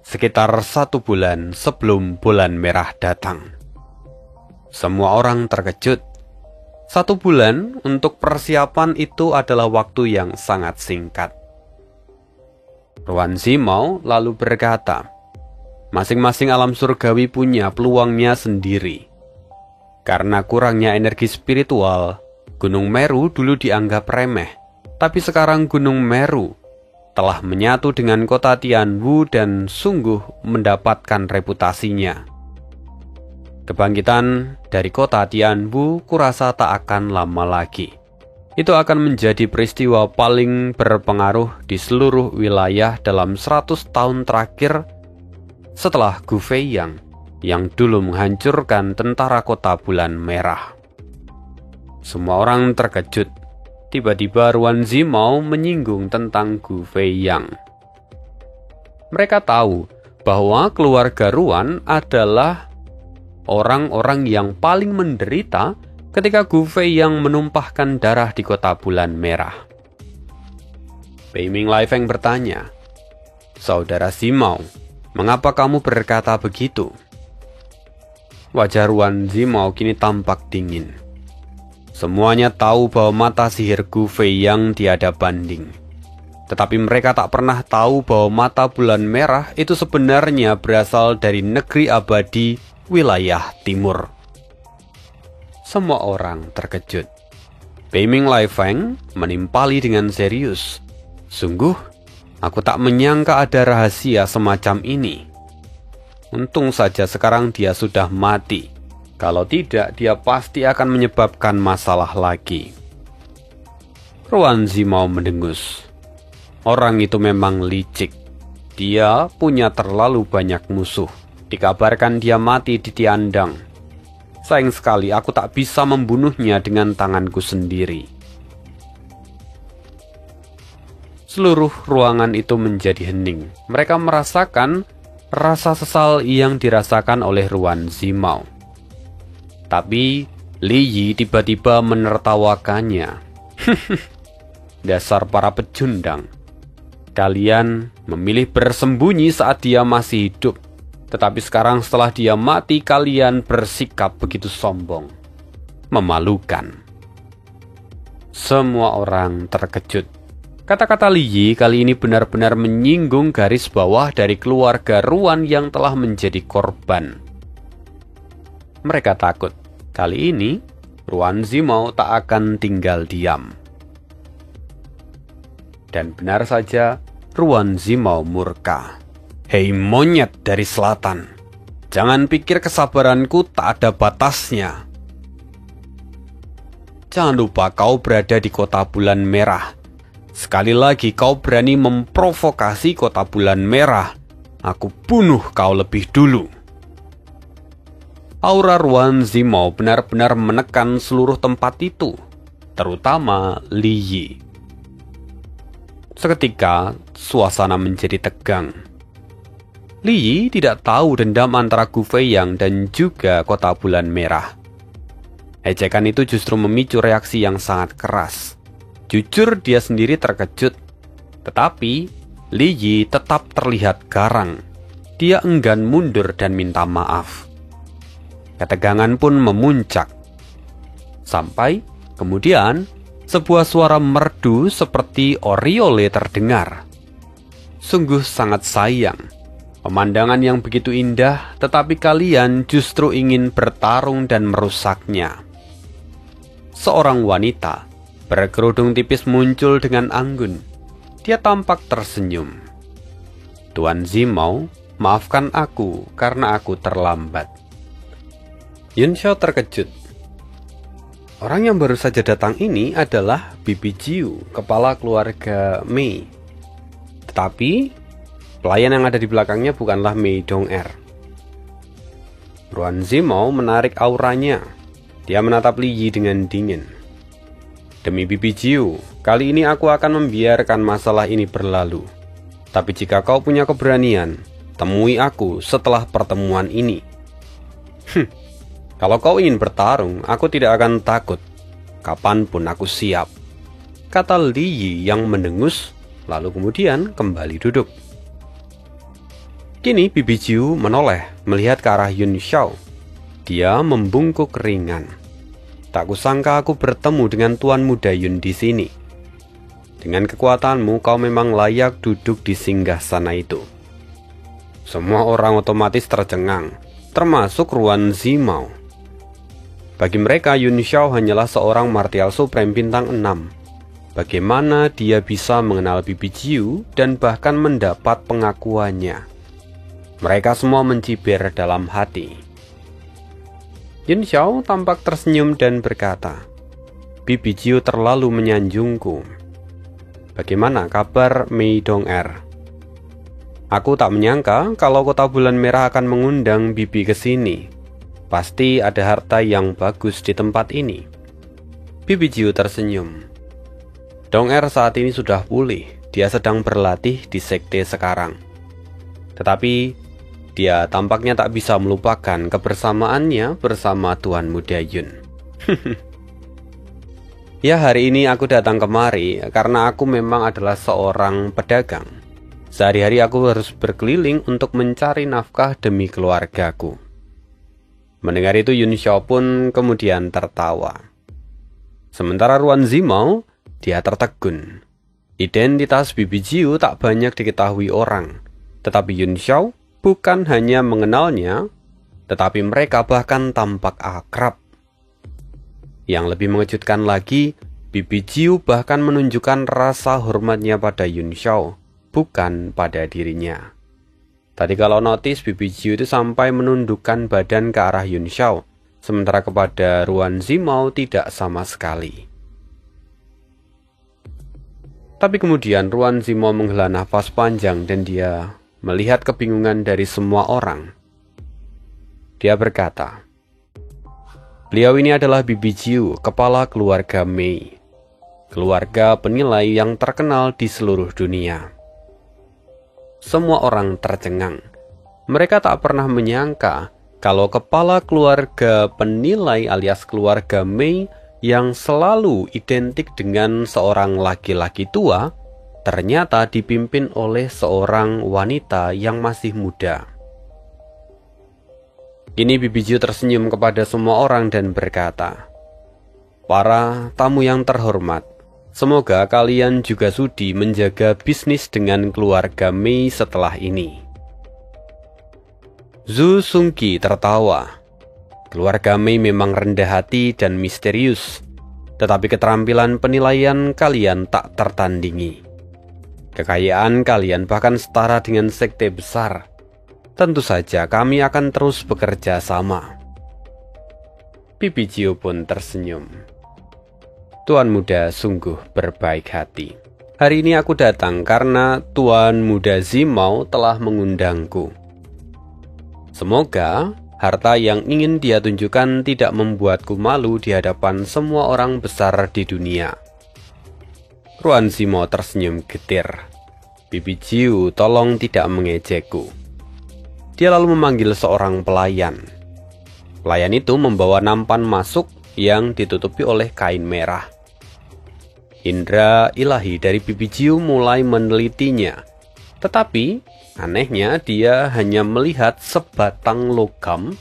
sekitar 1 bulan sebelum bulan merah datang. Semua orang terkejut. 1 bulan untuk persiapan itu adalah waktu yang sangat singkat. Ruan Zimao lalu berkata, masing-masing alam surgawi punya peluangnya sendiri. Karena kurangnya energi spiritual, Gunung Meru dulu dianggap remeh. Tapi sekarang Gunung Meru telah menyatu dengan kota Tianwu dan sungguh mendapatkan reputasinya. Kebangkitan dari kota Tianwu kurasa tak akan lama lagi. Itu akan menjadi peristiwa paling berpengaruh di seluruh wilayah dalam 100 tahun terakhir setelah Gu Feiyang yang dulu menghancurkan tentara kota bulan merah. Semua orang terkejut. Tiba-tiba Ruan Zimao menyinggung tentang Gu Feiyang. Mereka tahu bahwa keluarga Ruan adalah orang-orang yang paling menderita ketika Gu Feiyang menumpahkan darah di kota bulan merah. Bei Ming Lai Feng bertanya, Saudara Zimao, mengapa kamu berkata begitu? Wajah Ruan Zimao kini tampak dingin. Semuanya tahu bahwa mata sihir Gu Feiyang tiada banding. Tetapi mereka tak pernah tahu bahwa mata bulan merah itu sebenarnya berasal dari negeri abadi wilayah timur. Semua orang terkejut. Bei Ming Lai Feng menimpali dengan serius. Sungguh, aku tak menyangka ada rahasia semacam ini. Untung saja sekarang dia sudah mati. Kalau tidak, dia pasti akan menyebabkan masalah lagi. Ruan Zimao mendengus. Orang itu memang licik. Dia punya terlalu banyak musuh. Dikabarkan dia mati di Tiandang. Sayang sekali aku tak bisa membunuhnya dengan tanganku sendiri. Seluruh ruangan itu menjadi hening. Mereka merasakan rasa sesal yang dirasakan oleh Ruan Zimao. Tapi Li Yi tiba-tiba menertawakannya. Dasar para pecundang. Kalian memilih bersembunyi saat dia masih hidup. Tetapi sekarang setelah dia mati, kalian bersikap begitu sombong. Memalukan. Semua orang terkejut. Kata-kata Li Yi kali ini benar-benar menyinggung garis bawah dari keluarga Ruan yang telah menjadi korban. Mereka takut. Kali ini, Ruan Zimao tak akan tinggal diam. Dan benar saja, Ruan Zimao murka. Hei monyet dari selatan, jangan pikir kesabaranku tak ada batasnya. Jangan lupa kau berada di kota bulan merah. Sekali lagi kau berani memprovokasi kota bulan merah, aku bunuh kau lebih dulu. Aura Ruan Zimou benar-benar menekan seluruh tempat itu, terutama Li Yi. Seketika, suasana menjadi tegang. Li Yi tidak tahu dendam antara Gu Feiyang dan juga Kota Bulan Merah. Ejekan itu justru memicu reaksi yang sangat keras. Jujur dia sendiri terkejut. Tetapi, Li Yi tetap terlihat garang. Dia enggan mundur dan minta maaf. Ketegangan pun memuncak. Sampai kemudian, sebuah suara merdu seperti oriole terdengar. Sungguh sangat sayang. Pemandangan yang begitu indah, tetapi kalian justru ingin bertarung dan merusaknya. Seorang wanita berkerudung tipis muncul dengan anggun. Dia tampak tersenyum. Tuan Zimou, maafkan aku karena aku terlambat. Yun Xiao terkejut. Orang yang baru saja datang ini adalah Bibi Jiu, kepala keluarga Mei. Tetapi pelayan yang ada di belakangnya bukanlah Mei Dong-er. Ruan Zimou menarik auranya. Dia menatap Li Yi dengan dingin. Demi Bibi Jiu, kali ini aku akan membiarkan masalah ini berlalu. Tapi jika kau punya keberanian, temui aku setelah pertemuan ini. Kalau kau ingin bertarung, aku tidak akan takut. Kapanpun aku siap, kata Li Yi yang mendengus, lalu kemudian kembali duduk. Kini Bibi Jiu menoleh melihat ke arah Yun Xiao. Dia membungkuk ringan. Tak kusangka aku bertemu dengan Tuan Muda Yun di sini. Dengan kekuatanmu, kau memang layak duduk di singgasana itu. Semua orang otomatis tercengang, termasuk Ruan Zimou. Bagi mereka, Yun Xiao hanyalah seorang martial supreme bintang 6. Bagaimana dia bisa mengenal Bibi Jiu dan bahkan mendapat pengakuannya? Mereka semua mencibir dalam hati. Yun Xiao tampak tersenyum dan berkata, Bibi Jiu terlalu menyanjungku. Bagaimana kabar Mei Dong-er? Aku tak menyangka kalau Kota Bulan Merah akan mengundang Bibi ke sini. Pasti ada harta yang bagus di tempat ini. Bibi Jiu tersenyum. Dong-er saat ini sudah pulih. Dia sedang berlatih di sekte sekarang. Tetapi dia tampaknya tak bisa melupakan kebersamaannya bersama Tuan Muda Yun. Ya, hari ini aku datang kemari karena aku memang adalah seorang pedagang. Sehari-hari aku harus berkeliling untuk mencari nafkah demi keluargaku. Mendengar itu Yun Xiao pun kemudian tertawa. Sementara Ruan Zimou, dia tertegun. Identitas Bibi Jiu tak banyak diketahui orang. Tetapi Yun Xiao bukan hanya mengenalnya, tetapi mereka bahkan tampak akrab. Yang lebih mengejutkan lagi, Bibi Jiu bahkan menunjukkan rasa hormatnya pada Yun Xiao, bukan pada dirinya. Tadi kalau notice, Bibi Jiu itu sampai menundukkan badan ke arah Yun Xiao, sementara kepada Ruan Zimou tidak sama sekali. Tapi kemudian Ruan Zimou menghela nafas panjang dan dia melihat kebingungan dari semua orang. Dia berkata, beliau ini adalah Bibi Jiu, kepala keluarga Mei. Keluarga penilai yang terkenal di seluruh dunia. Semua orang tercengang. Mereka tak pernah menyangka kalau kepala keluarga penilai alias keluarga Mei yang selalu identik dengan seorang laki-laki tua, ternyata dipimpin oleh seorang wanita yang masih muda. Kini Bibi Jiu tersenyum kepada semua orang dan berkata, para tamu yang terhormat, semoga kalian juga sudi menjaga bisnis dengan keluarga Mei setelah ini. Zhu Sungqi tertawa. Keluarga Mei memang rendah hati dan misterius, tetapi keterampilan penilaian kalian tak tertandingi. Kekayaan kalian bahkan setara dengan sekte besar. Tentu saja kami akan terus bekerja sama. Bibi Jiu pun tersenyum. Tuan Muda sungguh berbaik hati. Hari ini aku datang karena Tuan Muda Zimao telah mengundangku. Semoga harta yang ingin dia tunjukkan tidak membuatku malu di hadapan semua orang besar di dunia. Ruan Zimao tersenyum getir. Bibi Jiu, tolong tidak mengejekku. Dia lalu memanggil seorang pelayan. Pelayan itu membawa nampan masuk yang ditutupi oleh kain merah. Indra ilahi dari Bibi Jiu mulai menelitinya. Tetapi, anehnya dia hanya melihat sebatang logam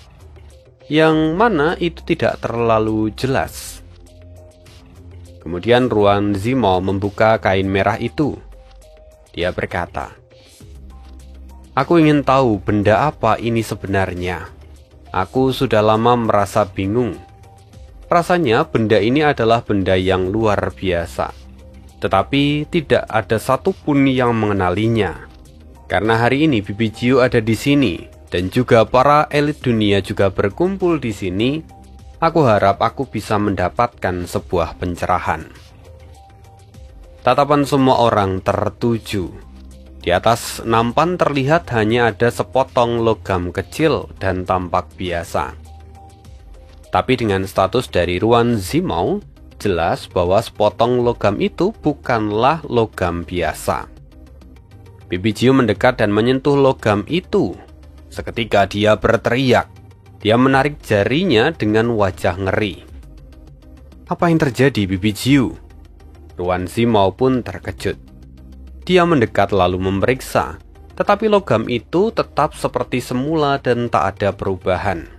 yang mana itu tidak terlalu jelas. Kemudian Ruan Zimao membuka kain merah itu. Dia berkata, "Aku ingin tahu benda apa ini sebenarnya. Aku sudah lama merasa bingung. Rasanya benda ini adalah benda yang luar biasa. Tetapi tidak ada satupun yang mengenalinya. Karena hari ini Bibi Jiu ada di sini dan juga para elit dunia juga berkumpul di sini, aku harap aku bisa mendapatkan sebuah pencerahan." Tatapan semua orang tertuju. Di atas nampan terlihat hanya ada sepotong logam kecil dan tampak biasa. Tapi dengan status dari Ruan Zimao, jelas bahwa sepotong logam itu bukanlah logam biasa. Bibi Jiu mendekat dan menyentuh logam itu. Seketika dia berteriak. Dia menarik jarinya dengan wajah ngeri. "Apa yang terjadi, Bibi Jiu?" Ruan Zimao pun terkejut. Dia mendekat lalu memeriksa, tetapi logam itu tetap seperti semula dan tak ada perubahan.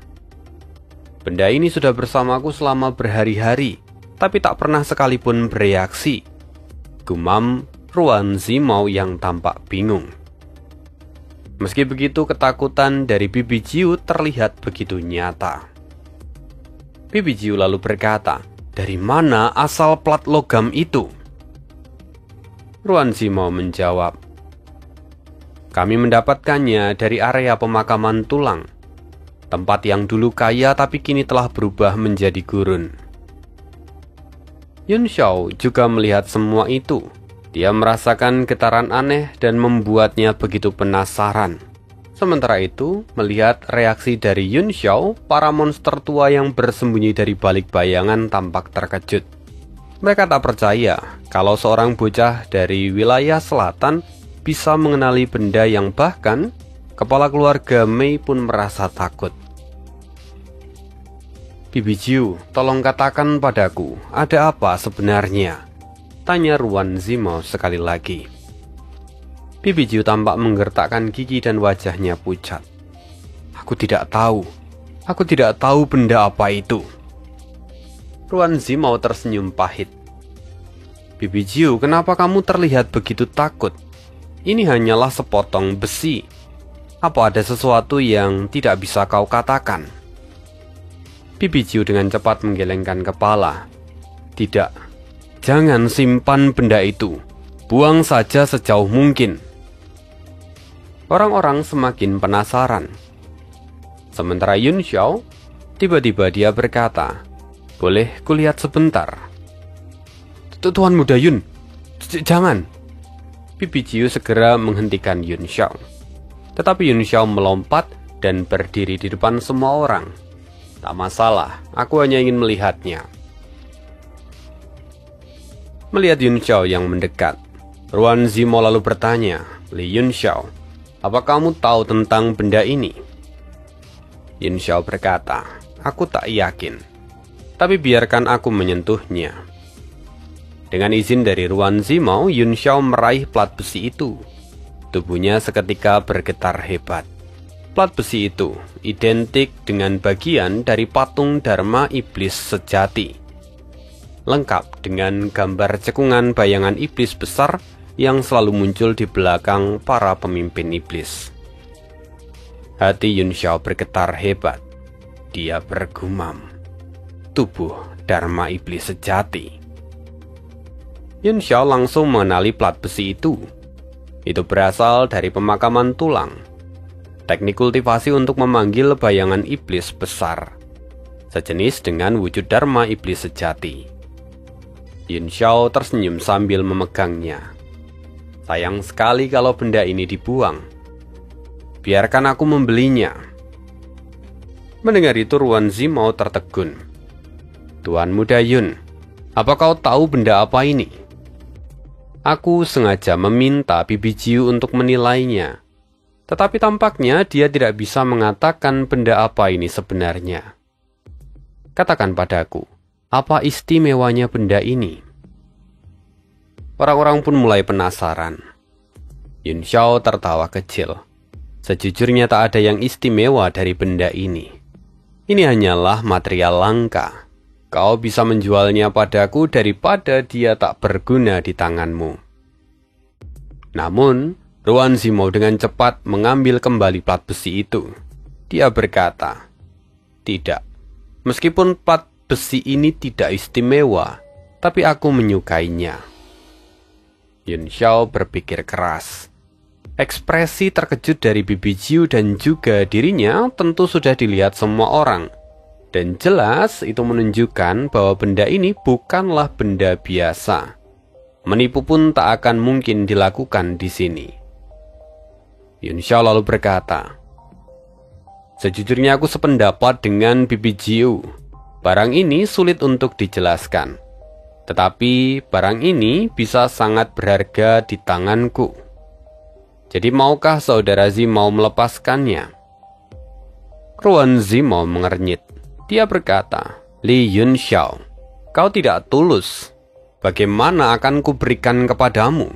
"Benda ini sudah bersamaku selama berhari-hari, tapi tak pernah sekalipun bereaksi," gumam Ruan Zimao yang tampak bingung. Meski begitu, ketakutan dari Bibi Jiu terlihat begitu nyata. Bibi Jiu lalu berkata, "Dari mana asal plat logam itu?" Ruan Zimao menjawab, "Kami mendapatkannya dari area pemakaman tulang. Tempat yang dulu kaya tapi kini telah berubah menjadi gurun." Yun Xiao juga melihat semua itu. Dia merasakan getaran aneh dan membuatnya begitu penasaran. Sementara itu, melihat reaksi dari Yun Xiao, para monster tua yang bersembunyi dari balik bayangan tampak terkejut. Mereka tak percaya kalau seorang bocah dari wilayah selatan bisa mengenali benda yang bahkan kepala keluarga Mei pun merasa takut. "Bibi Jiu, tolong katakan padaku, ada apa sebenarnya?" tanya Ruan Zimao sekali lagi. Bibi Jiu tampak menggertakkan gigi dan wajahnya pucat. Aku tidak tahu benda apa itu." Ruan Zimao tersenyum pahit. "Bibi Jiu, kenapa kamu terlihat begitu takut? Ini hanyalah sepotong besi. Apa ada sesuatu yang tidak bisa kau katakan?" Bibi Jiu dengan cepat menggelengkan kepala. "Tidak, jangan simpan benda itu. Buang saja sejauh mungkin." Orang-orang semakin penasaran. Sementara Yun Xiao, tiba-tiba dia berkata, "Boleh kulihat sebentar?" "Tuan Muda Yun, jangan." Bibi Jiu segera menghentikan Yun Xiao. Tetapi Yun Xiao melompat dan berdiri di depan semua orang. "Tak masalah, aku hanya ingin melihatnya." Melihat Yun Xiao yang mendekat, Ruan Zimao lalu bertanya, "Li Yun Xiao, apa kamu tahu tentang benda ini?" Yun Xiao berkata, "Aku tak yakin, tapi biarkan aku menyentuhnya." Dengan izin dari Ruan Zimao, Yun Xiao meraih plat besi itu. Tubuhnya seketika bergetar hebat. Plat besi itu identik dengan bagian dari patung Dharma Iblis sejati, lengkap dengan gambar cekungan bayangan iblis besar yang selalu muncul di belakang para pemimpin iblis. Hati Yun Xiao bergetar hebat. Dia bergumam, "Tubuh Dharma Iblis sejati." Yun Xiao langsung mengenali plat besi itu. Itu berasal dari pemakaman tulang. Teknik kultivasi untuk memanggil bayangan iblis besar, sejenis dengan wujud Dharma Iblis sejati. Yun Xiao tersenyum sambil memegangnya. Sayang sekali kalau benda ini dibuang. Biarkan aku membelinya. Mendengar itu Ruan Zimou tertegun. Tuan Muda Yun, apa kau tahu benda apa ini? Aku sengaja meminta Bibi Jiu untuk menilainya. Tetapi tampaknya dia tidak bisa mengatakan benda apa ini sebenarnya. Katakan padaku, apa istimewanya benda ini? Orang-orang pun mulai penasaran. Yun Xiao tertawa kecil. Sejujurnya tak ada yang istimewa dari benda ini. Ini hanyalah material langka. Kau bisa menjualnya padaku daripada dia tak berguna di tanganmu. Namun, Ruan Zimou dengan cepat mengambil kembali plat besi itu. Dia berkata, "Tidak, meskipun plat besi ini tidak istimewa, tapi aku menyukainya." Yun Xiao berpikir keras. Ekspresi terkejut dari Bibi Jiu dan juga dirinya tentu sudah dilihat semua orang. Dan jelas itu menunjukkan bahwa benda ini bukanlah benda biasa. Menipu pun tak akan mungkin dilakukan di sini. Yun Xiao lalu berkata, "Sejujurnya aku sependapat dengan Bibi Jiu. Barang ini sulit untuk dijelaskan. Tetapi barang ini bisa sangat berharga di tanganku. Jadi maukah saudara Zimou melepaskannya?" Ruan Zimou mengernyit. Dia berkata, "Li Yun Xiao, kau tidak tulus. Bagaimana akan kuberikan kepadamu?"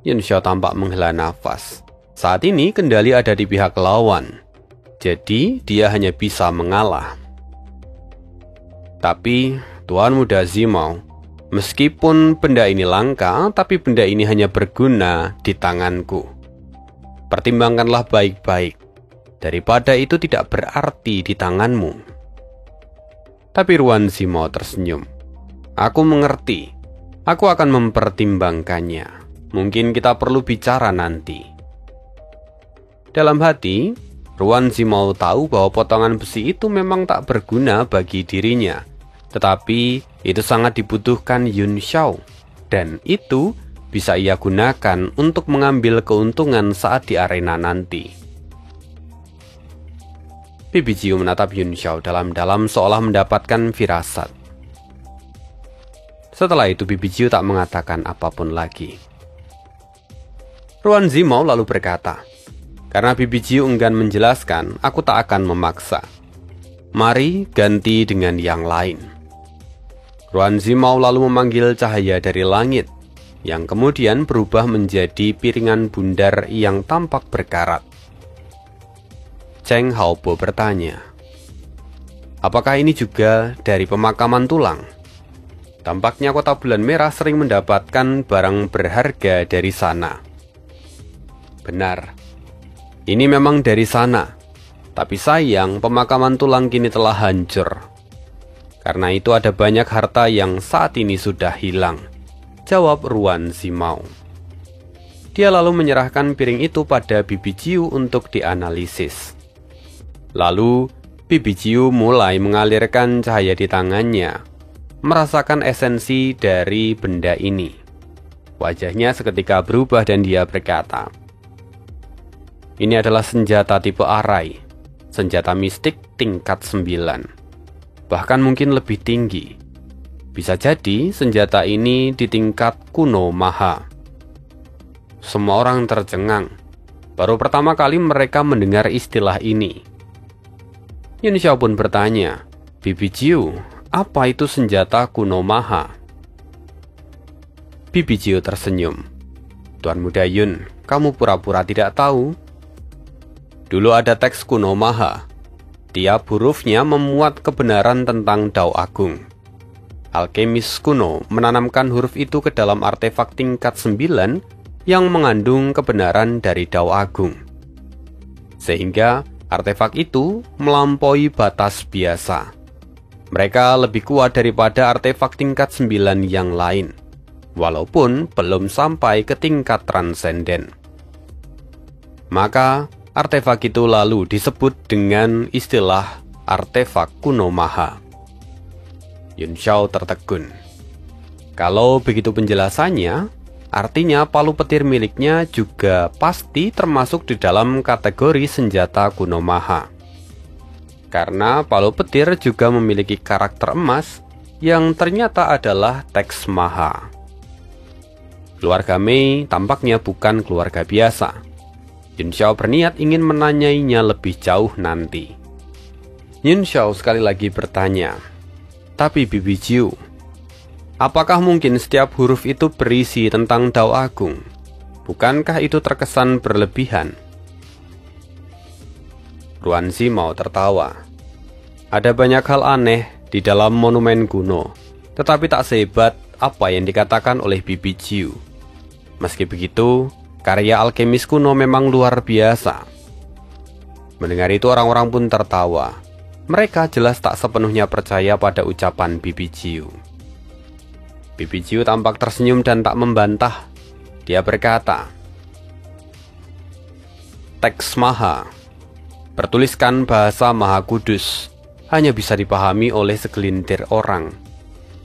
Yun Xiao tampak menghela nafas. Saat ini kendali ada di pihak lawan. Jadi dia hanya bisa mengalah. Tapi Tuan Muda Zimou, meskipun benda ini langka, tapi benda ini hanya berguna di tanganku. Pertimbangkanlah baik-baik. Daripada itu tidak berarti di tanganmu. Tapi Ruan Zimou tersenyum. Aku mengerti. Aku akan mempertimbangkannya. Mungkin kita perlu bicara nanti. Dalam hati, Ruan Zimou tahu bahwa potongan besi itu memang tak berguna bagi dirinya. Tetapi itu sangat dibutuhkan Yun Xiao. Dan itu bisa ia gunakan untuk mengambil keuntungan saat di arena nanti. Bibi Jiu menatap Yun Xiao dalam-dalam seolah mendapatkan firasat. Setelah itu Bibi Jiu tak mengatakan apapun lagi. Ruan Zimou lalu berkata, "Karena Bibi Jiu enggan menjelaskan, aku tak akan memaksa. Mari ganti dengan yang lain." Ruan Zimou lalu memanggil cahaya dari langit, yang kemudian berubah menjadi piringan bundar yang tampak berkarat. Cheng Haobo bertanya, "Apakah ini juga dari pemakaman tulang?" Tampaknya Kota Bulan Merah sering mendapatkan barang berharga dari sana. Benar, ini memang dari sana. Tapi sayang, pemakaman tulang kini telah hancur. Karena itu ada banyak harta yang saat ini sudah hilang, jawab Ruan Zimou. Dia lalu menyerahkan piring itu pada Bibi Jiu untuk dianalisis. Lalu, Bibi Jiu mulai mengalirkan cahaya di tangannya, merasakan esensi dari benda ini. Wajahnya seketika berubah dan dia berkata, "Ini adalah senjata tipe arai, senjata mistik tingkat 9. Bahkan mungkin lebih tinggi. Bisa jadi senjata ini di tingkat kuno maha." Semua orang tercengang. Baru pertama kali mereka mendengar istilah ini. Yun Xiao pun bertanya, "Bibi Jiu, apa itu senjata kuno maha?" Bibi Jiu tersenyum. "Tuan Muda Yun, kamu pura-pura tidak tahu? Dulu ada teks kuno maha. Tiap hurufnya memuat kebenaran tentang Dao Agung. Alkemis kuno menanamkan huruf itu ke dalam artefak tingkat 9 yang mengandung kebenaran dari Dao Agung. Sehingga artefak itu melampaui batas biasa. Mereka lebih kuat daripada artefak tingkat 9 yang lain, walaupun belum sampai ke tingkat transenden. Maka artefak itu lalu disebut dengan istilah artefak kuno maha." Yun Xiao tertegun. Kalau begitu penjelasannya, Artinya palu petir miliknya juga pasti termasuk di dalam kategori senjata kuno maha. Karena palu petir juga memiliki karakter emas yang ternyata adalah teks maha. Keluarga Mei tampaknya bukan keluarga biasa. Yun Xiao berniat ingin menanyainya lebih jauh nanti. Yun Xiao sekali lagi bertanya, "Tapi Bibi Jiu, apakah mungkin setiap huruf itu berisi tentang Dao Agung? Bukankah itu terkesan berlebihan?" Ruanzi mau tertawa. "Ada banyak hal aneh di dalam monumen kuno, tetapi tak sehebat apa yang dikatakan oleh Bibi Jiu. Meski begitu, karya alkemis kuno memang luar biasa." Mendengar itu orang-orang pun tertawa. Mereka jelas tak sepenuhnya percaya pada ucapan Bibi Jiu. Bibi Jiu tampak tersenyum dan tak membantah. Dia berkata, "Teks maha, bertuliskan bahasa maha kudus, hanya bisa dipahami oleh segelintir orang.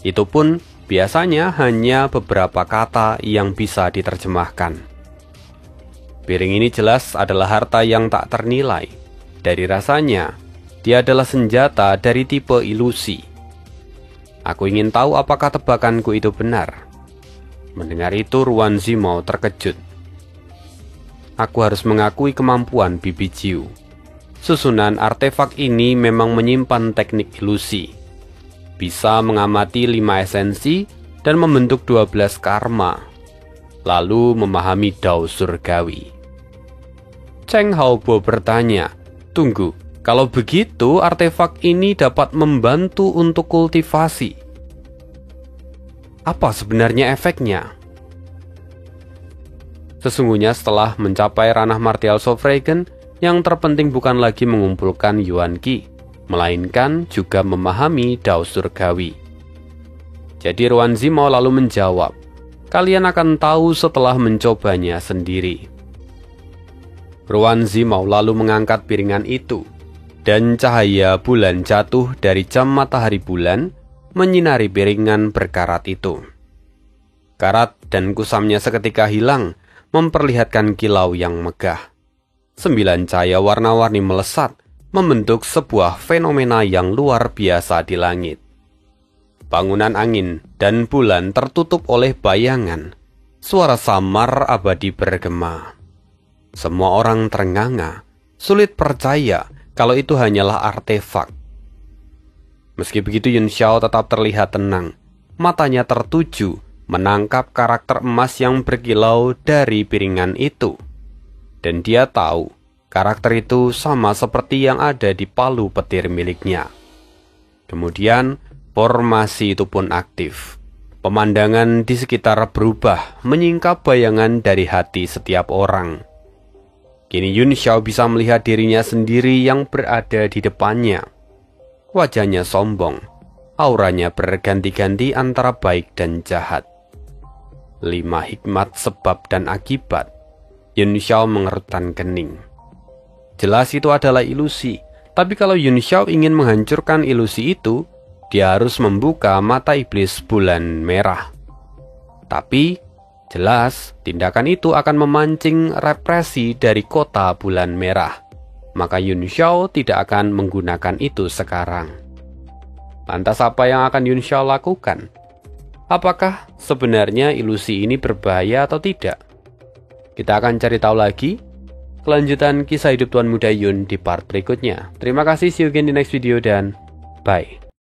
Itu pun biasanya hanya beberapa kata yang bisa diterjemahkan. Piring ini jelas adalah harta yang tak ternilai. Dari rasanya, dia adalah senjata dari tipe ilusi. Aku ingin tahu apakah tebakanku itu benar." Mendengar itu Ruanzi mau terkejut. Aku harus mengakui kemampuan Bibi Jiu. Susunan artefak ini memang menyimpan teknik ilusi. Bisa mengamati 5 esensi dan membentuk 12 karma, lalu memahami Dao surgawi. Cheng Haobo bertanya, "Tunggu, kalau begitu artefak ini dapat membantu untuk kultivasi. Apa sebenarnya efeknya?" Sesungguhnya setelah mencapai ranah martial Sovragen, yang terpenting bukan lagi mengumpulkan Yuan Qi, melainkan juga memahami Dao surgawi. Jadi Ruanzi mau lalu menjawab, "Kalian akan tahu setelah mencobanya sendiri." Ruanzi mau lalu mengangkat piringan itu, dan cahaya bulan jatuh dari jam matahari bulan menyinari piringan berkarat itu. Karat dan kusamnya seketika hilang, memperlihatkan kilau yang megah. 9 cahaya warna-warni melesat, membentuk sebuah fenomena yang luar biasa di langit. Bangunan angin dan bulan tertutup oleh bayangan. Suara samar abadi bergema. Semua orang terenganga, sulit percaya kalau itu hanyalah artefak. Meski begitu Yun Xiao tetap terlihat tenang. Matanya tertuju menangkap karakter emas yang berkilau dari piringan itu. Dan dia tahu, karakter itu sama seperti yang ada di palu petir miliknya. Kemudian, formasi itu pun aktif. Pemandangan di sekitar berubah, menyingkap bayangan dari hati setiap orang. Kini Yun Xiao bisa melihat dirinya sendiri yang berada di depannya. Wajahnya sombong, auranya berganti-ganti antara baik dan jahat. 5 hikmat sebab dan akibat. Yun Xiao mengerutkan kening. Jelas itu adalah ilusi, tapi kalau Yun Xiao ingin menghancurkan ilusi itu, dia harus membuka mata iblis bulan merah. Tapi, jelas tindakan itu akan memancing represi dari kota bulan merah. Maka Yun Xiao tidak akan menggunakan itu sekarang. Lantas apa yang akan Yun Xiao lakukan? Apakah sebenarnya ilusi ini berbahaya atau tidak? Kita akan cari tahu lagi kelanjutan kisah hidup Tuan Muda Yun di part berikutnya. Terima kasih, see you again di next video, dan bye.